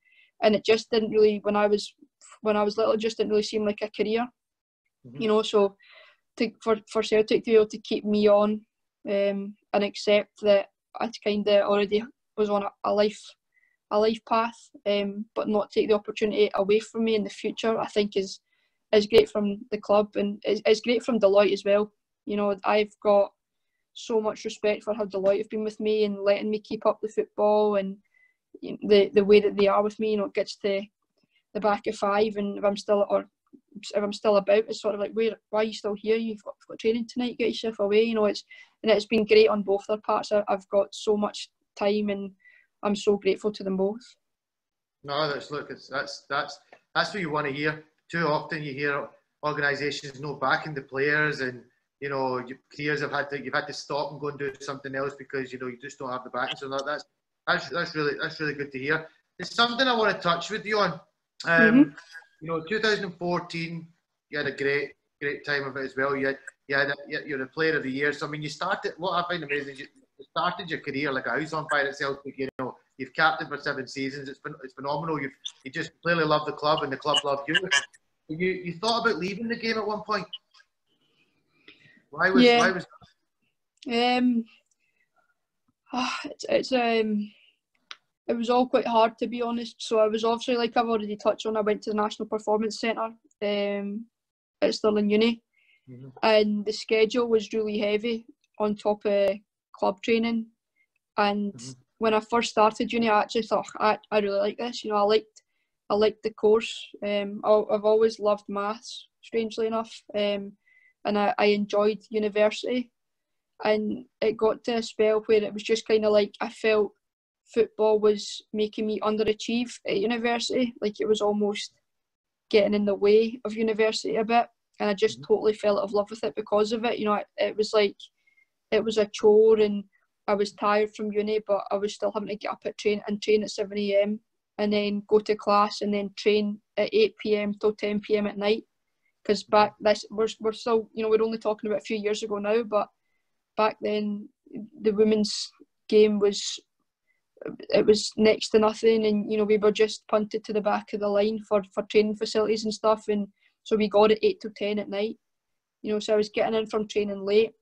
it just didn't really, when I was little, it just didn't really seem like a career, you know. So for Celtic to be able to keep me on, and accept that I kind of already was on a life path, but not take the opportunity away from me in the future, I think is great from the club, and it's great from Deloitte as well. You know, I've got so much respect for how Deloitte have been with me and letting me keep up the football, and you know, the way that they are with me. You know, it gets to the back of 5, and if I'm still about, it's sort of like, why are you still here? You've got training tonight, get yourself away. You know, it's been great on both their parts. I've got so much time, and I'm so grateful to them both. No, that's what you want to hear. Too often you hear organisations backing the players, and you know, your careers you've had to stop and go and do something else because you know you just don't have the backing. So that's really good to hear. There's something I want to touch with you on. You know, 2014, you had a great time of it as well. You're the player of the year. So I mean, what I find amazing is you started your career like a house on fire at Celtic. You know, you've captained for 7 seasons. It's phenomenal. You just clearly love the club, and the club love you. You thought about leaving the game at one point. Why was that? It was all quite hard, to be honest. So I was obviously, like I've already touched on, I went to the National Performance Centre at Stirling Uni, and the schedule was really heavy on top of club training. And when I first started uni, I actually thought, I really like this. You know, I liked the course. I've always loved maths, strangely enough, and I enjoyed university. And it got to a spell where it was just kind of like I felt football was making me underachieve at university. Like it was almost getting in the way of university a bit, and I just totally fell out of love with it because of it. You know, it was like it was a chore, and I was tired from uni, but I was still having to get up at train at 7 a.m. and then go to class and then train at 8 p.m. till 10 p.m. at night. Because we're still, you know, we're only talking about a few years ago now, but back then the women's game was next to nothing, and you know, we were just punted to the back of the line for training facilities and stuff, and so we got at 8 to 10 at night. You know, so I was getting in from training late,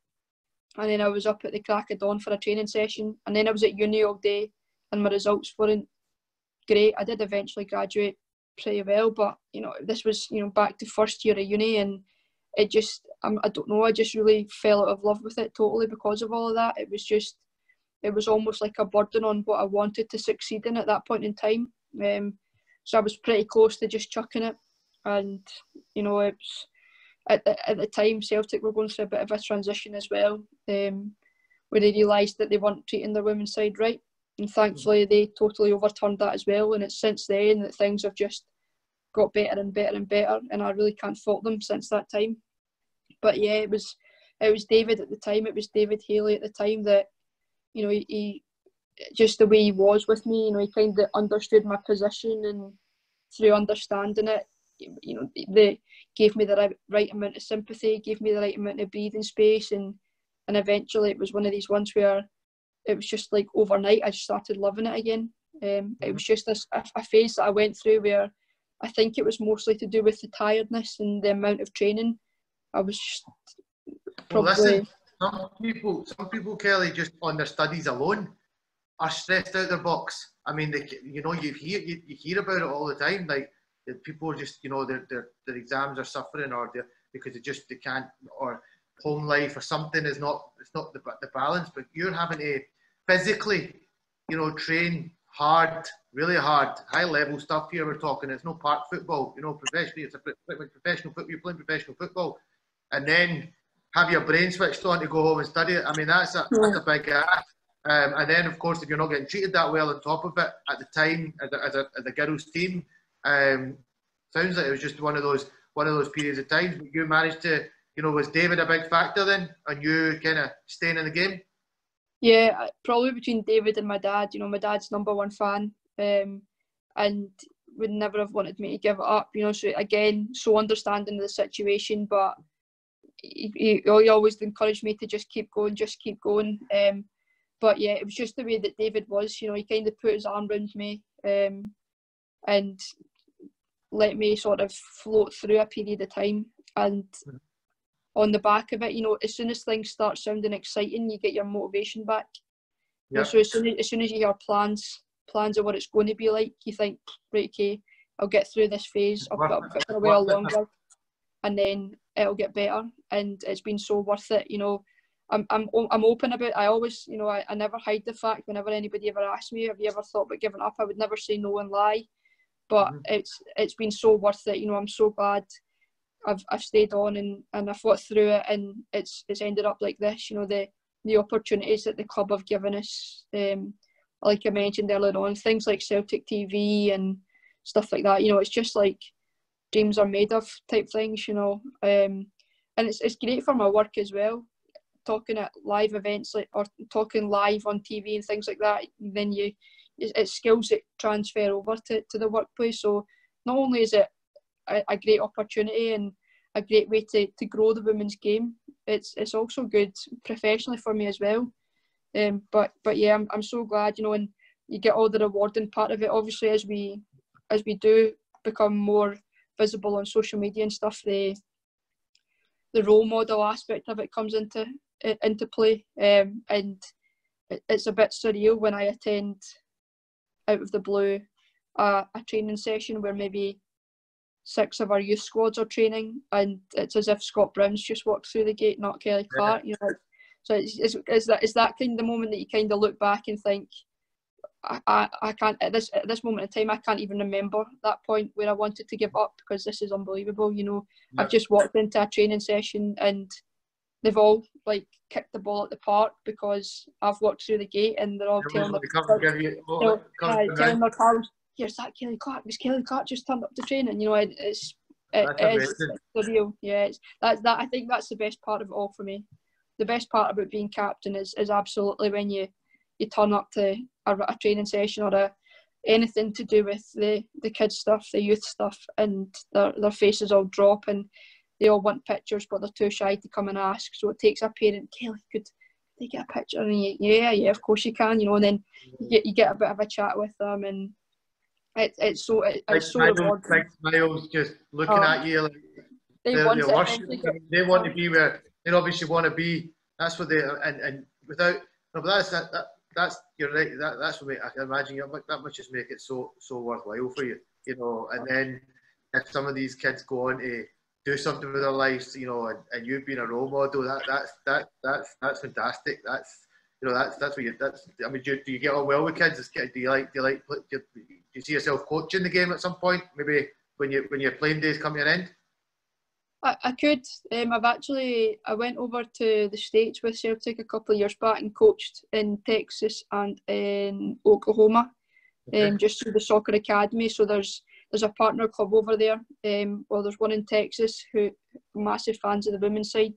and then I was up at the crack of dawn for a training session, and then I was at uni all day, and my results weren't great. I did eventually graduate pretty well, but you know, this was, you know, back to first year of uni, and it just I don't know, I just really fell out of love with it totally because of all of that. It was almost like a burden on what I wanted to succeed in at that point in time. So I was pretty close to just chucking it, and you know, it's at the time Celtic were going through a bit of a transition as well, where they realised that they weren't treating their women's side right, and thankfully they totally overturned that as well. And it's since then that things have just got better and better and better, and I really can't fault them since that time. But yeah, it was David at the time. It was David Haley at the time that, you know, he just the way he was with me, you know, he kind of understood my position, and through understanding it, you know, they gave me the right amount of sympathy, gave me the right amount of breathing space, and eventually it was one of these ones where it was just like overnight I just started loving it again. It was just a phase that I went through where I think it was mostly to do with the tiredness and the amount of training. I was just probably... Well, listen, some people, Kelly, just on their studies alone are stressed out their box. I mean, you know, you hear about it all the time. Like people are just, you know, their exams are suffering, or because they can't, or home life or something is not, it's not the balance. But you're having to physically, you know, train hard, really hard, high level stuff here. We're talking. It's no park football, you know, professionally. It's like professional football. You're playing professional football, and then have your brain switched on to go home and study it. I mean, that's a big ask. And then, of course, if you're not getting treated that well on top of it at the time as a girls' team, sounds like it was just one of those periods of time. But you managed to, was David a big factor then on you kind of staying in the game? Yeah, probably between David and my dad. My dad's #1 fan, and would never have wanted me to give it up. So again, so understanding of the situation, but he always encouraged me to just keep going. But yeah, it was just the way that David was. He kind of put his arm around me and let me sort of float through a period of time. And on the back of it, as soon as things start sounding exciting, you get your motivation back. Yeah. So as soon as you hear plans of what it's going to be like, you think, right, okay, I'll get through this phase. I'll put up for a while longer, and then it'll get better. And it's been so worth it. I'm open about it. I always, I never hide the fact. Whenever anybody ever asks me, have you ever thought about giving up, I would never say no and lie. But it's been so worth it. I'm so glad I've stayed on and I fought through it, and it's ended up like this. The opportunities that the club have given us, like I mentioned earlier on, things like Celtic TV and stuff like that. It's just like dreams are made of type things. And it's great for my work as well. Talking at live events or talking live on TV and things like that, then it's skills that transfer over to the workplace. So not only is it a great opportunity and a great way to grow the women's game, it's also good professionally for me as well. But yeah, I'm so glad, and you get all the rewarding part of it. Obviously, as we do become more visible on social media and stuff, the role model aspect of it comes into play, and it's a bit surreal when I attend out of the blue a training session where maybe 6 of our youth squads are training, and it's as if Scott Brown's just walked through the gate, not Kelly Clark. So it's that kind of moment that you kind of look back and think, I can't at this moment in time, I can't even remember that point where I wanted to give up, because this is unbelievable. I've just walked into a training session and they've all kicked the ball at the park because I've walked through the gate, and they're all telling their pals, here's that Kelly Clark. Because Kelly Clark just turned up to training. It's surreal. Yeah, I think that's the best part of it all for me. The best part about being captain is absolutely when you turn up to a training session or anything to do with the kids stuff, the youth stuff, and their faces all drop and they all want pictures, but they're too shy to come and ask. So it takes a parent, Kelly, could they get a picture? And yeah, of course you can, and then you get a bit of a chat with them, and it's so rewarding. Big smiles just looking at you, like they want to be where they obviously want to be. That's what they and without. No, but that's you're right. That's what I can imagine. That must just make it so worthwhile for you, And then if some of these kids go on to do something with their lives, and you've been a role model, that's fantastic. That's what you. I mean, do you get on well with kids? Do you see yourself coaching the game at some point? Maybe when your playing days come to an end. I could. I went over to the States with Celtic a couple of years back and coached in Texas and in Oklahoma, just through the soccer academy. So there's a partner club over there. There's one in Texas who are massive fans of the women's side.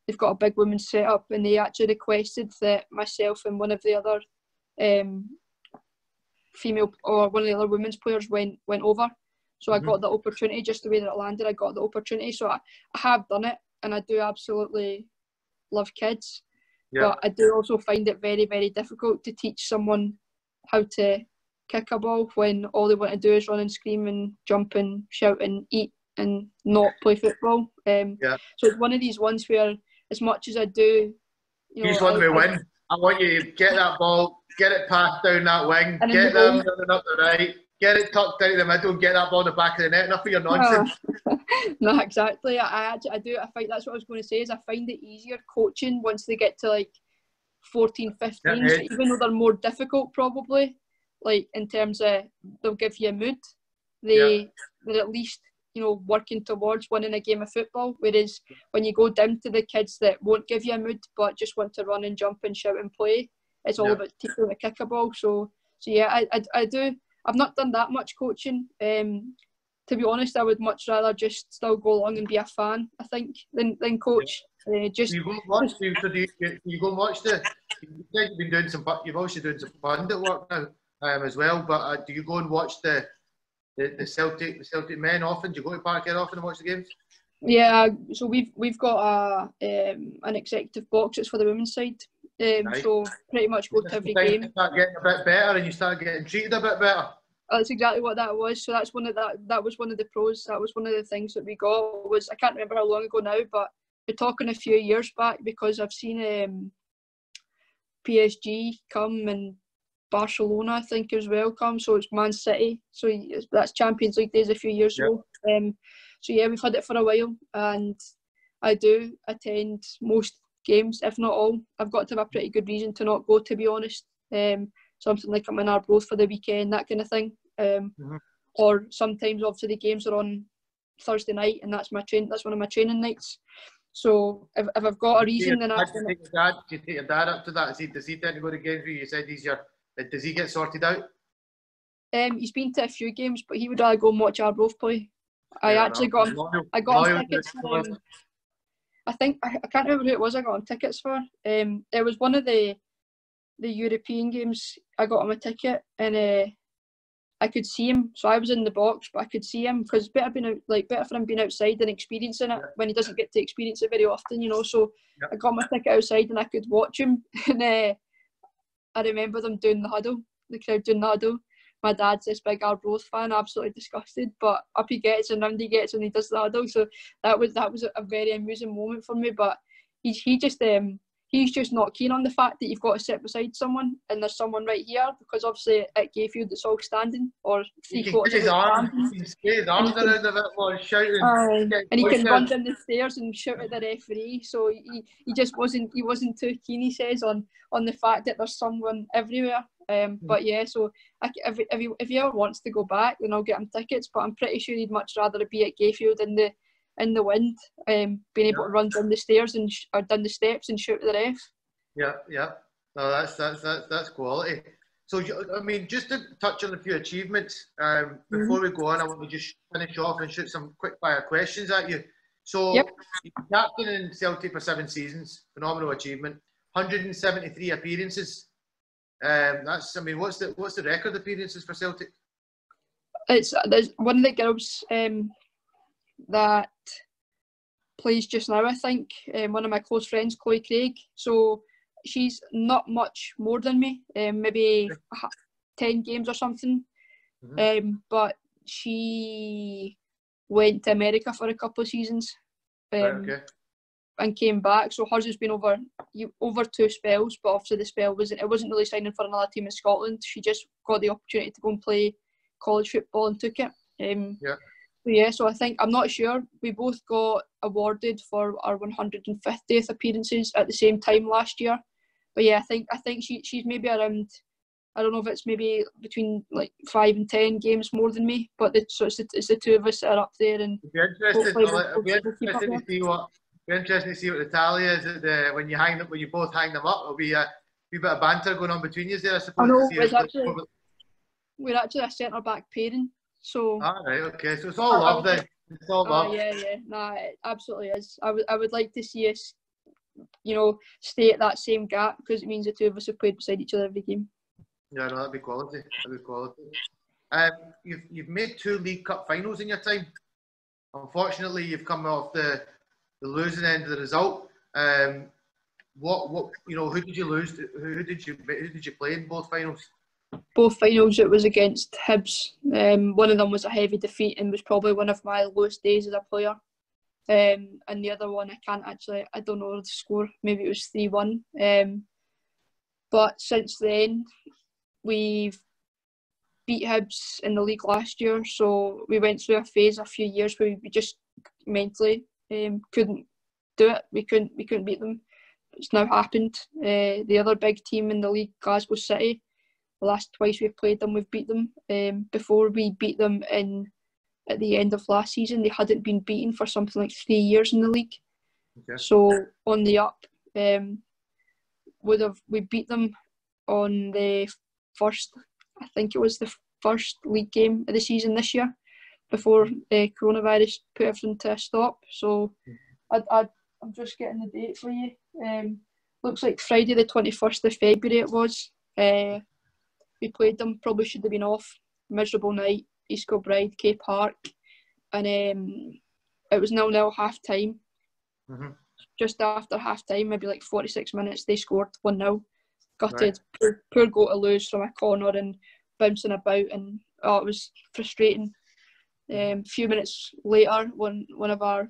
They've got a big women's setup, and they actually requested that myself and one of the other female or one of the other women's players went over. So I got the opportunity, just the way that it landed. I got the opportunity. So I have done it, and I do absolutely love kids. Yeah. But I do also find it very, very difficult to teach someone how to kick a ball when all they want to do is run and scream and jump and shout and eat and not play football. So it's one of these ones where, as much as I do, you just want them to win. I want you to get that ball, get it passed down that wing, get them running up the right, get it tucked out of the middle, get that ball in the back of the net. Enough of your nonsense. No, exactly. I do. I find that's what I was going to say. Is I find it easier coaching once they get to 14, 15, so even though they're more difficult, probably. In terms of they'll give you a mood, they're at least working towards winning a game of football. Whereas when you go down to the kids that won't give you a mood but just want to run and jump and shout and play, it's all about teaching the kick a ball. So yeah, I do. I've not done that much coaching. To be honest, I would much rather just still go along and be a fan, I think, than coach. Just you go and watch. You go and watch the. You've been doing some. You've also doing some pundit work now as well. But do you go and watch the Celtic men often? Do you go to Parkhead often and watch the games? Yeah, so we've got an executive box. It's for the women's side. Nice. So pretty much go to every game. You start getting a bit better, and you start getting treated a bit better. That's exactly what that was. So that's that was one of the pros. That was one of the things that we got. Was I can't remember how long ago now, but we're talking a few years back, because I've seen PSG come and Barcelona, I think, as well come. So it's Man City. So that's Champions League days a few years ago. So yeah, we've had it for a while, and I do attend most games, if not all. I've got to have a pretty good reason to not go, to be honest. Something like I'm in Arbroath for the weekend, that kind of thing. Or sometimes, obviously, the games are on Thursday night, and that's one of my training nights. So if I've got a reason, then I. Do you take your dad up to that? Does he tend to go to games with you? You said does he get sorted out? He's been to a few games, but he would rather go and watch Arbroath play. I got him tickets for. I think I can't remember who it was. I got him tickets for. It was one of the European games. I got him a ticket, and I could see him. So I was in the box, but I could see him, because better for him being outside than experiencing it when he doesn't get to experience it very often, So I got my ticket outside, and I could watch him. And I remember them doing the huddle, the crowd doing the huddle. My dad's this big Arbroath fan, absolutely disgusted, but up he gets and round he gets when he does the huddle. So that was a very amusing moment for me. But he's just not keen on the fact that you've got to sit beside someone and there's someone right here, because obviously at Gayfield it's all standing, or he can get his arms around a bit more, shouting. And he can run down the stairs and shout at the referee. So he just wasn't too keen, he says, on the fact that there's someone everywhere. But yeah, so if he ever wants to go back, then I'll get him tickets. But I'm pretty sure he'd much rather be at Gayfield in the wind, being able to run down the stairs or down the steps and shout at the ref. Yeah. No, that's quality. So I mean, just to touch on a few achievements before we go on, I want to just finish off and shoot some quick fire questions at you. So you're captain in Celtic for 7 seasons, phenomenal achievement. 173 appearances. What's the record appearances for Celtic? There's one of the girls that plays just now, I think, one of my close friends, Chloe Craig. So she's not much more than me, maybe 10 games or something. But she went to America for a couple of seasons. And came back. So hers has been over 2 spells, but obviously the spell wasn't really signing for another team in Scotland. She just got the opportunity to go and play college football and took it. So I think, I'm not sure, we both got awarded for our 150th appearances at the same time last year. But yeah, I think she's maybe around, I don't know if it's maybe between like 5 and 10 games more than me, but it's the two of us that are up there. And it'll be interesting to see what the tally is when you both hang them up. It'll be a bit of banter going on between you there, I suppose. We're actually a centre back pairing. So. Right, okay. So it's all love then. It's all love. Yeah. Nah, it absolutely is. I would like to see us, stay at that same gap, because it means the two of us have played beside each other every game. Yeah, no, that'd be quality. You've made 2 League Cup finals in your time. Unfortunately, you've come off the losing end of the result. Who did you lose to? Who did you play in both finals? Both finals, it was against Hibs. One of them was a heavy defeat and was probably one of my lowest days as a player. And the other one, I don't know the score. Maybe it was 3-1. But since then, we've beat Hibs in the league last year. So we went through a phase a few years where we just mentally couldn't do it. We couldn't beat them. It's now happened. The other big team in the league, Glasgow City, the last twice we've played them, we've beat them. Before we beat them at the end of last season, they hadn't been beaten for something like 3 years in the league. Okay. So on the up, we beat them on the first, I think it was the first league game of the season this year, before coronavirus put everything to a stop. So I'm just getting the date for you. Looks like Friday the 21st of February it was. We played them, probably should have been off. Miserable night, East Kilbride, K Park. And it was 0-0 half time. Mm-hmm. Just after half time, maybe like 46 minutes, they scored 1-0. Gutted. Right. Poor goal to lose from a corner and bouncing about, and it was frustrating. A few minutes later, one of our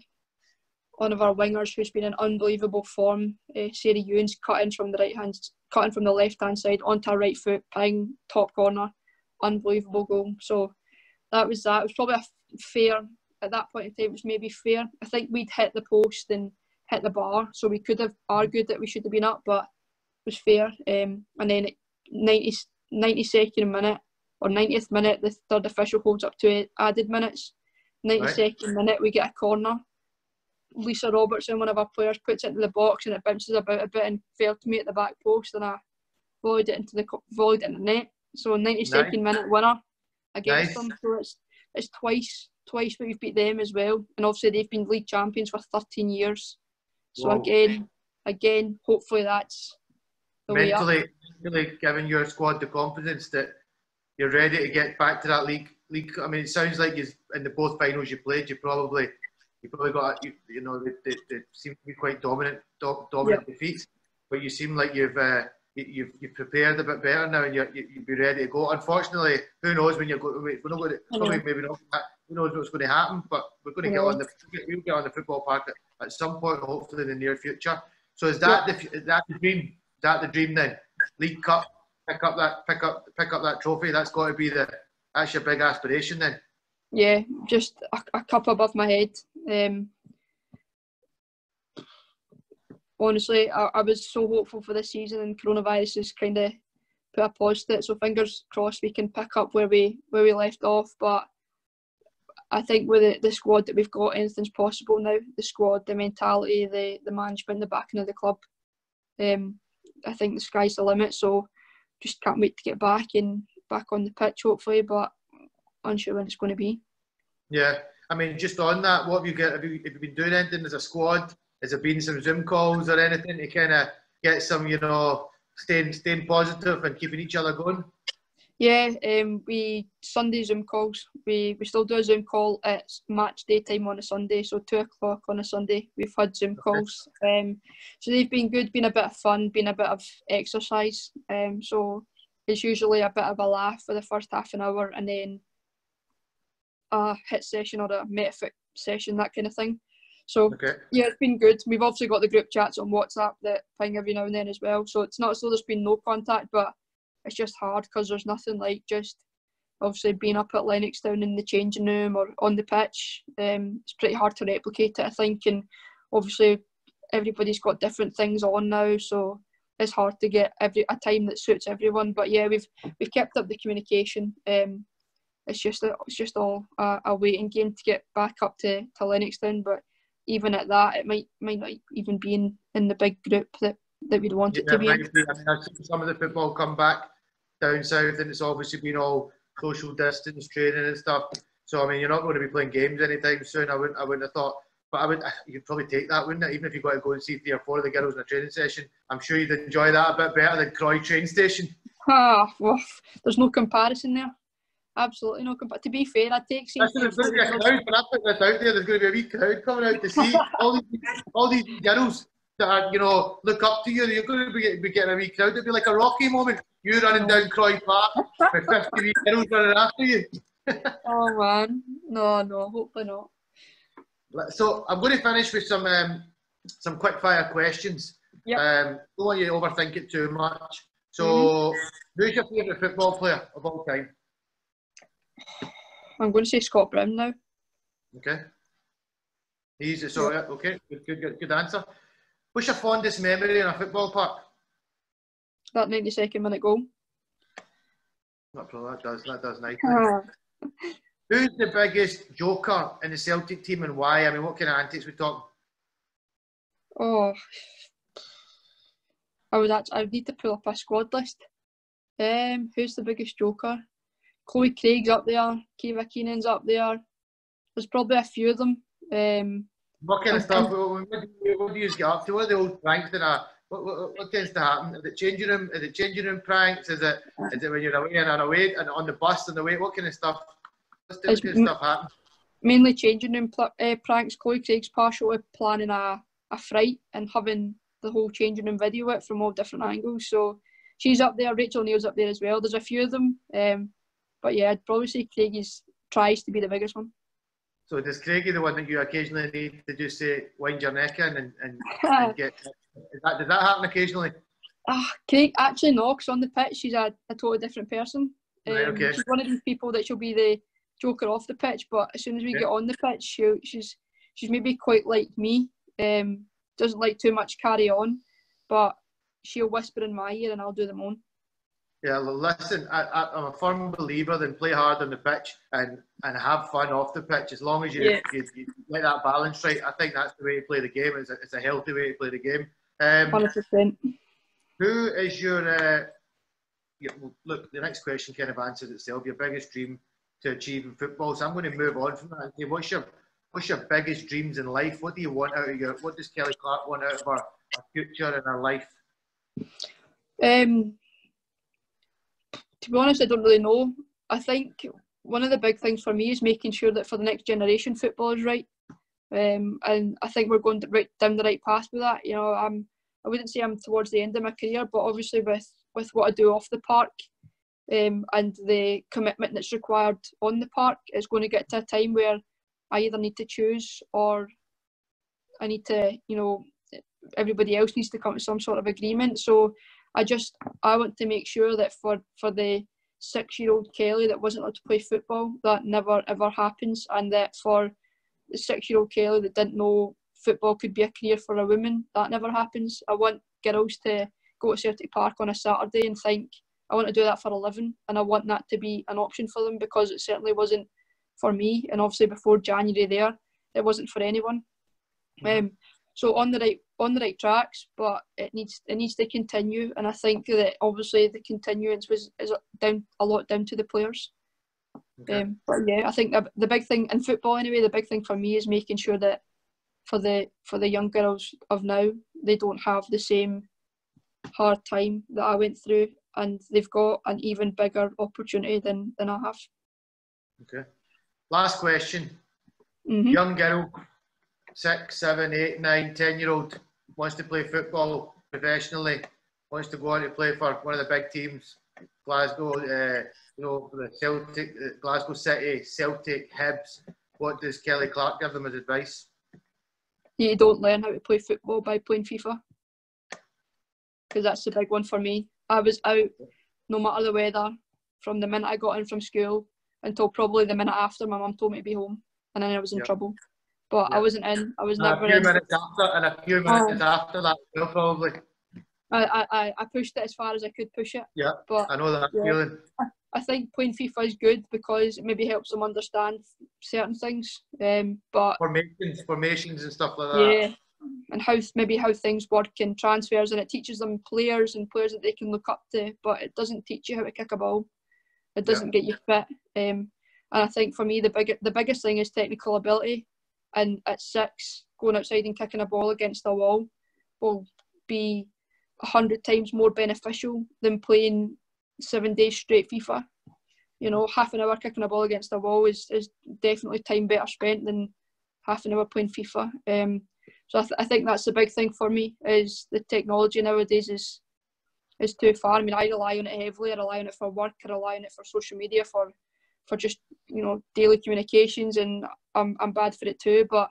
wingers, who's been in unbelievable form, Sarah Ewens, cut in from the left hand side onto her right foot, ping, top corner, unbelievable goal. So that was that. It was probably a fair at that point in time. It was maybe fair. I think we'd hit the post and hit the bar, so we could have argued that we should have been up, but it was fair. And then at 92nd minute or 90th minute, the third official holds up to added minutes. 92nd minute, we get a corner. Lisa Robertson, one of our players, puts it into the box and it bounces about a bit and fell to me at the back post, and I volleyed it into the net. So 92nd minute winner against them. So it's twice we've beat them as well, and obviously they've been league champions for 13 years. So again, hopefully that's the way up. Mentally giving your squad the confidence that you're ready to get back to that league. I mean, it sounds like in the both finals you played, you probably got they seem to be quite dominant defeats, but you seem like you've prepared a bit better now, and you'd be ready to go. Unfortunately, who knows when you're going? We're not going to, probably maybe not. Who knows what's going to happen? But we're going to we'll get on the football park at some point, hopefully in the near future. So is that the dream? Is that the dream then? League Cup, pick up that trophy. That's got to be that's your big aspiration then. Yeah, just a cup above my head. Honestly, I was so hopeful for this season, and coronavirus has kind of put a pause to it. So fingers crossed we can pick up where we left off. But I think with the squad that we've got, anything's possible now. The squad, the mentality, the management, the backing of the club. I think the sky's the limit. So just can't wait to get back on the pitch, hopefully. But unsure when it's going to be. Yeah, I mean, just on that, what have you got? Have you been doing anything as a squad? Has there been some Zoom calls or anything to kind of get some, staying positive and keeping each other going? Yeah, we Sunday Zoom calls. We still do a Zoom call at match day time on a Sunday, so 2:00 on a Sunday. We've had Zoom calls. So they've been good, been a bit of fun, been a bit of exercise. So it's usually a bit of a laugh for the first half an hour, and then a hit session or a metaphor session, that kind of thing. So yeah, it's been good. We've obviously got the group chats on WhatsApp that ping every now and then as well. So it's not as though there's been no contact, but it's just hard because there's nothing like just obviously being up at Lennoxtown in the changing room or on the pitch. It's pretty hard to replicate it, I think, and obviously everybody's got different things on now, so it's hard to get a time that suits everyone. But yeah, we've kept up the communication. It's just all a waiting game to get back up to Lennoxtown, but even at that, it might not even be in the big group that we'd want it to be. I mean, I've seen some of the football come back down south, and it's obviously been all social distance training and stuff. So I mean, you're not going to be playing games anytime soon. I wouldn't have thought, but you'd probably take that, wouldn't it? Even if you got to go and see 3 or 4 of the girls in a training session, I'm sure you'd enjoy that a bit better than Croy train station. Well, there's no comparison there. Absolutely no comparison. To be fair, I'd take. There's going to be a crowd, but I put this out there. There's going to be a wee crowd coming out to see all these girls that are, look up to you. You're going to be getting a wee crowd. It'd be like a Rocky moment. You running down Croy Park with 50 wee girls running after you. Oh man, no, hopefully not. So I'm going to finish with some quick fire questions. Yep. Don't want you to overthink it too much. So, who's your favourite football player of all time? I'm going to say Scott Brown now. Okay. Okay. Good answer. What's your fondest memory in a football park? That 92nd minute goal. That does nice. Who's the biggest joker in the Celtic team and why? I mean, what kind of antics we talking? Oh, I would need to pull up a squad list. Who's the biggest joker? Chloe Craig's up there. Kiva Keenan's up there. There's probably a few of them. What kind of stuff? What do you get up to? What are the old pranks that are? What tends to happen? Is it changing room? Is it changing room pranks? Is it when you're away and on the bus and away? What kind of stuff? What kind of stuff happens? Mainly changing room pranks. Chloe Craig's partially planning a fright and having the whole changing room video it from all different angles. So she's up there. Rachel Neil's up there as well. There's a few of them. But yeah, I'd probably say Craigie tries to be the biggest one. So does Craigie the one that you occasionally need to just say wind your neck in and get? Does that happen occasionally? Craig, actually no, because on the pitch she's a totally different person. Right, okay. She's one of these people that she'll be the joker off the pitch, but as soon as we get on the pitch, she's maybe quite like me. Doesn't like too much carry on, but she'll whisper in my ear and I'll do the moan. Yeah, well, listen, I'm a firm believer that play hard on the pitch and have fun off the pitch. As long as you get that balance right, I think that's the way to play the game. It's a healthy way to play the game. 100%. Who is your look? The next question kind of answers itself. Your biggest dream to achieve in football. So I'm going to move on from that and say, what's your biggest dreams in life? What do you want out of what does Kelly Clark want out of her future and her life? To be honest, I don't really know. I think one of the big things for me is making sure that for the next generation, football is right. And I think we're going down the right path with that. You know, I wouldn't say I'm towards the end of my career, but obviously with what I do off the park and the commitment that's required on the park, it's going to get to a time where I either need to choose or I need to, everybody else needs to come to some sort of agreement. So I want to make sure that for the 6-year-old Kelly that wasn't allowed to play football, that never ever happens, and that for the 6-year-old Kelly that didn't know football could be a career for a woman, that never happens. I want girls to go to Celtic Park on a Saturday and think, I want to do that for a living, and I want that to be an option for them, because it certainly wasn't for me, and obviously before January there, it wasn't for anyone. So on the right tracks, but it needs to continue, and I think that obviously the continuance is a lot down to the players. Okay. But yeah, I think the big thing in football anyway, the big thing for me is making sure that for the young girls of now, they don't have the same hard time that I went through, and they've got an even bigger opportunity than I have. Okay. Last question. Young girl, 6, 7, 8, 9, 10-year-old, wants to play football professionally, wants to go on to play for one of the big teams, Glasgow, the Celtic, Glasgow City, Celtic, Hibs. What does Kelly Clark give them as advice? You don't learn how to play football by playing FIFA, because that's the big one for me. I was out, no matter the weather, from the minute I got in from school until probably the minute after my mum told me to be home, and then I was in trouble. But I wasn't in. I was never in. A few minutes after that, probably. I pushed it as far as I could push it. Yeah, but I know that feeling. I think playing FIFA is good because it maybe helps them understand certain things. But formations and stuff like that. Yeah, and how things work in transfers, and it teaches them players that they can look up to. But it doesn't teach you how to kick a ball. It doesn't get you fit. And I think for me the biggest thing is technical ability. And at 6, going outside and kicking a ball against a wall will be 100 times more beneficial than playing 7 days straight FIFA. Half an hour kicking a ball against a wall is definitely time better spent than half an hour playing FIFA. So I think that's the big thing for me, is the technology nowadays is too far. I mean, I rely on it heavily. I rely on it for work. I rely on it for social media, for just daily communications, and I'm bad for it too. But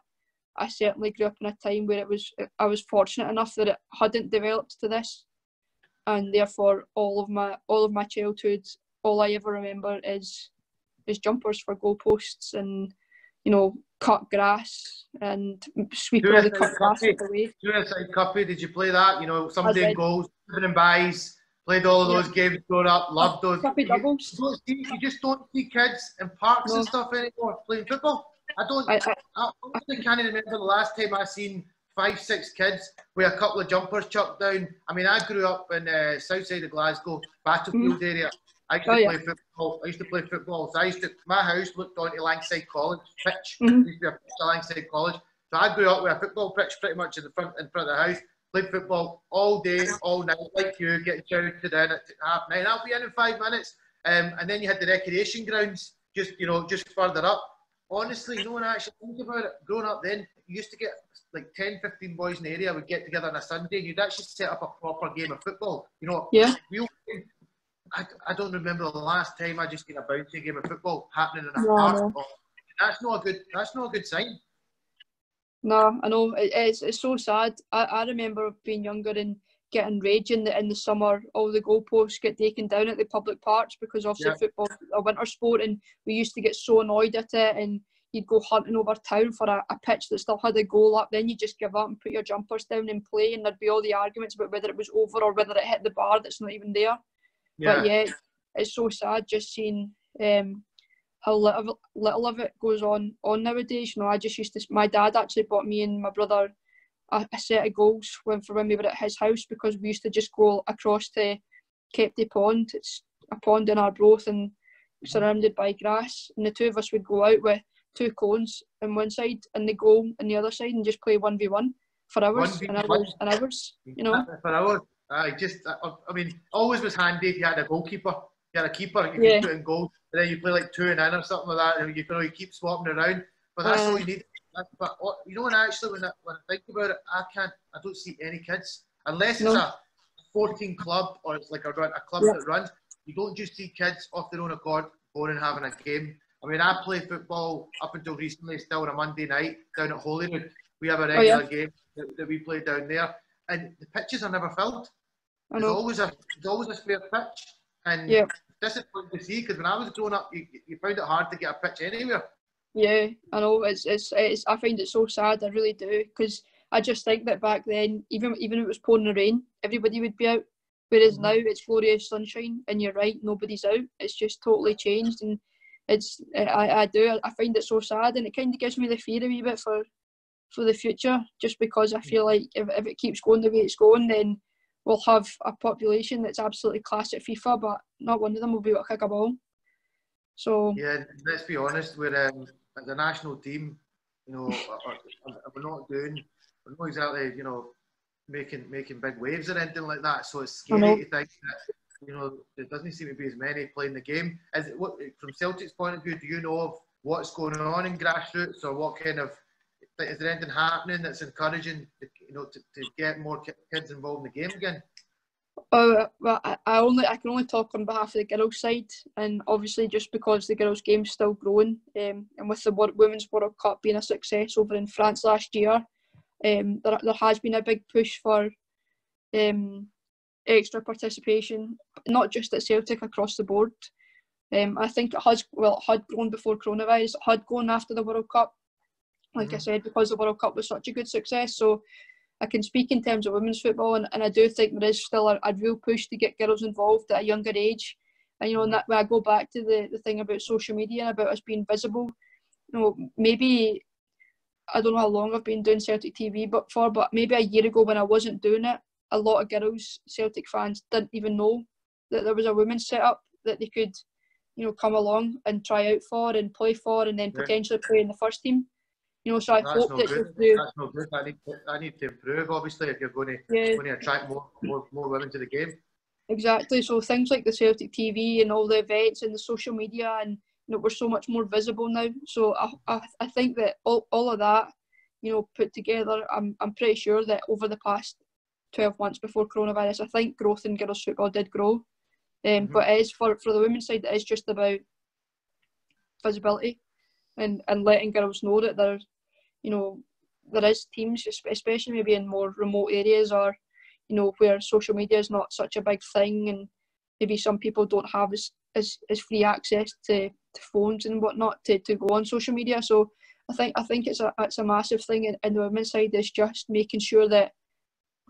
I certainly grew up in a time where I was fortunate enough that it hadn't developed to this, and therefore all of my childhood, all I ever remember is jumpers for goalposts and cut grass and sweep all the cut grass away. Suicide Cuppy, did you play that? Somebody in goals, living in buys. Played all of those games growing up, loved those. You just don't see kids in parks and stuff anymore playing football. I can't even remember the last time I seen 5, 6 kids with a couple of jumpers chucked down. I mean, I grew up in south side of Glasgow, Battlefield area. I used to play football. So my house looked onto Langside College pitch. There used to be a pitch at Langside College. So I grew up with a football pitch pretty much in front of the house. Played football all day, all night, like you, getting shouted in at 9:30. I'll be in 5 minutes. And then you had the recreation grounds just further up. Honestly, when I actually think about it, growing up then, you used to get like 10, 15 boys in the area would get together on a Sunday and you'd actually set up a proper game of football. Yeah. I don't remember the last time I just seen a bouncy game of football happening in a park. No. That's not a good sign. No, I know. It's so sad. I remember being younger and getting rage in the summer. All the goalposts get taken down at the public parks because obviously football's a winter sport, and we used to get so annoyed at it, and you'd go hunting over town for a pitch that still had a goal up. Then you just give up and put your jumpers down and play, and there'd be all the arguments about whether it was over or whether it hit the bar that's not even there. Yeah. But yeah, it's so sad just seeing how little of it goes on nowadays. I just used to. My dad actually bought me and my brother a set of goals when we were at his house, because we used to just go across to Kepty Pond. It's a pond in Arbroath and surrounded by grass, and the two of us would go out with 2 cones on one side and the goal on the other side and just play 1v1 for hours and hours and hours. For hours. I mean, always was handy if you had a goalkeeper. You had a keeper, you could put in goals, and then you play like 2 and in or something like that, and you keep swapping around. But that's all you need. But when I think about it, I don't see any kids unless it's a 14 club or it's like a club that runs. You don't just see kids off their own accord going and having a game. I mean, I play football up until recently, still on a Monday night down at Holyrood. We have a regular game that we play down there, and the pitches are never filled. There's always a spare pitch, and it's disappointing to see, because when I was growing up, you found it hard to get a pitch anywhere. Yeah, I know. It's I find it so sad. I really do, because I just think that back then, even if it was pouring the rain, everybody would be out. Whereas now it's glorious sunshine, and you're right, nobody's out. It's just totally changed, and I find it so sad, and it kind of gives me the fear a wee bit for the future, just because I feel like if it keeps going the way it's going, then we'll have a population that's absolutely class at FIFA, but not one of them will be able to kick a ball. So yeah, let's be honest. We're as a national team, we're not exactly making big waves or anything like that. So it's scary to think that there doesn't seem to be as many playing the game. From Celtic's point of view, do you know of what's going on in grassroots, or what kind of, is there anything happening that's encouraging to get more kids involved in the game again? Well, I can only talk on behalf of the girls' side, and obviously just because the girls' game's still growing, and with the Women's World Cup being a success over in France last year, there has been a big push for extra participation, not just at Celtic, across the board. I think it had grown before coronavirus, it had grown after the World Cup, like I said, because the World Cup was such a good success. So I can speak in terms of women's football, and I do think there is still a real push to get girls involved at a younger age. And and that, when I go back to the thing about social media and about us being visible, maybe, I don't know how long I've been doing Celtic TV but maybe a year ago when I wasn't doing it, a lot of girls, Celtic fans, didn't even know that there was a women's setup that they could come along and try out for and play for, and then potentially play in the first team. So I hope that that's no good. I need to improve, obviously, if you're going to attract more women to the game. Exactly. So things like the Celtic TV and all the events and the social media, and we're so much more visible now. So I think that all of that, put together, I'm pretty sure that over the past 12 months before coronavirus, I think growth in girls football did grow. But it is for the women's side, it is just about visibility and letting girls know that there is teams, especially maybe in more remote areas, or where social media is not such a big thing, and maybe some people don't have as free access to phones and whatnot to go on social media. So I think it's a massive thing in the women's side, is just making sure that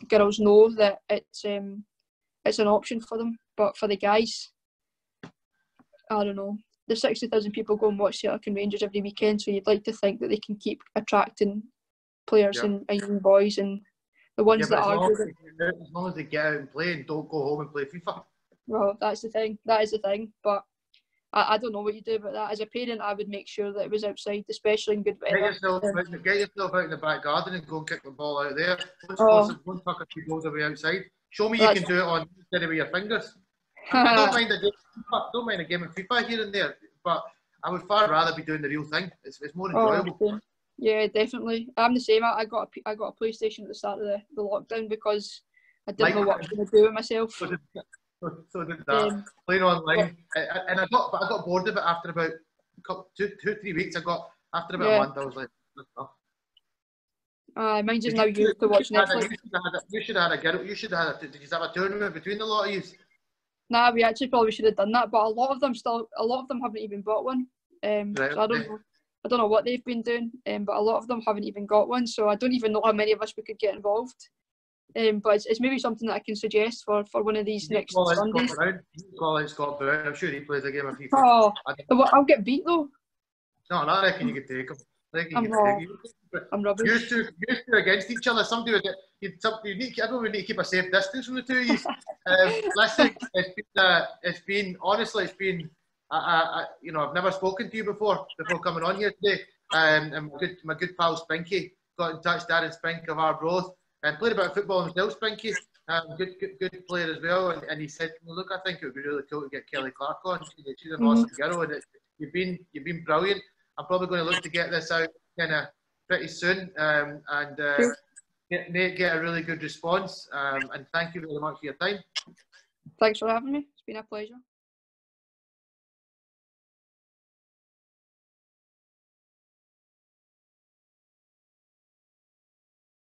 girls know that it's an option for them. But for the guys, I don't know. There's 60,000 people go and watch Celtic and Rangers every weekend, so you'd like to think that they can keep attracting players Yeah. and young boys, and the ones but that argue that. as long as they get out and play and don't go home and play FIFA. Well, that's the thing. That is the thing. But I don't know what you do about that. As a parent, I would make sure that it was outside, especially in good weather. Get yourself out in the back garden and go and kick the ball out there. Don't tuck a few goals away outside. Show me you can do it on instead of with your fingers. I don't mind a game of FIFA here and there, but I would far rather be doing the real thing. It's more enjoyable. Yeah, definitely. I'm the same. I got a PlayStation at the start of the lockdown because I didn't know what I was going to do with myself. So did that. Playing online, and I got bored of it after about 2-3 weeks. After about a month, I was like, mine's just now used to watch Netflix. You should have had a girl. You should have had. Did you have a tournament between the lot of you? Nah, we actually probably should have done that, but a lot of them haven't even got one. Right, so I don't know what they've been doing, but a lot of them haven't even got one. So I don't even know how many of us we could get involved. But it's maybe something that I can suggest for one of these next Sundays. Call out Scott Brown. I'm sure he plays a game of FIFA. Oh, I'll get beat though. No, I reckon you could take him. I'm rubbish. Used to against each other. Somebody would I don't really need to keep a safe distance from the two of you. Listen, it's been honestly, I've never spoken to you before coming on here today. And my good pal Spinky got in touch, Darren Spink of Arbroath, and played a bit of football himself. Spinky, good player as well. And he said, well, look, I think it would be really cool to get Kelly Clark on. She's an awesome girl, and you've been brilliant. I'm probably going to look to get this out kind of pretty soon, and get a really good response. And thank you very much for your time. Thanks for having me. It's been a pleasure.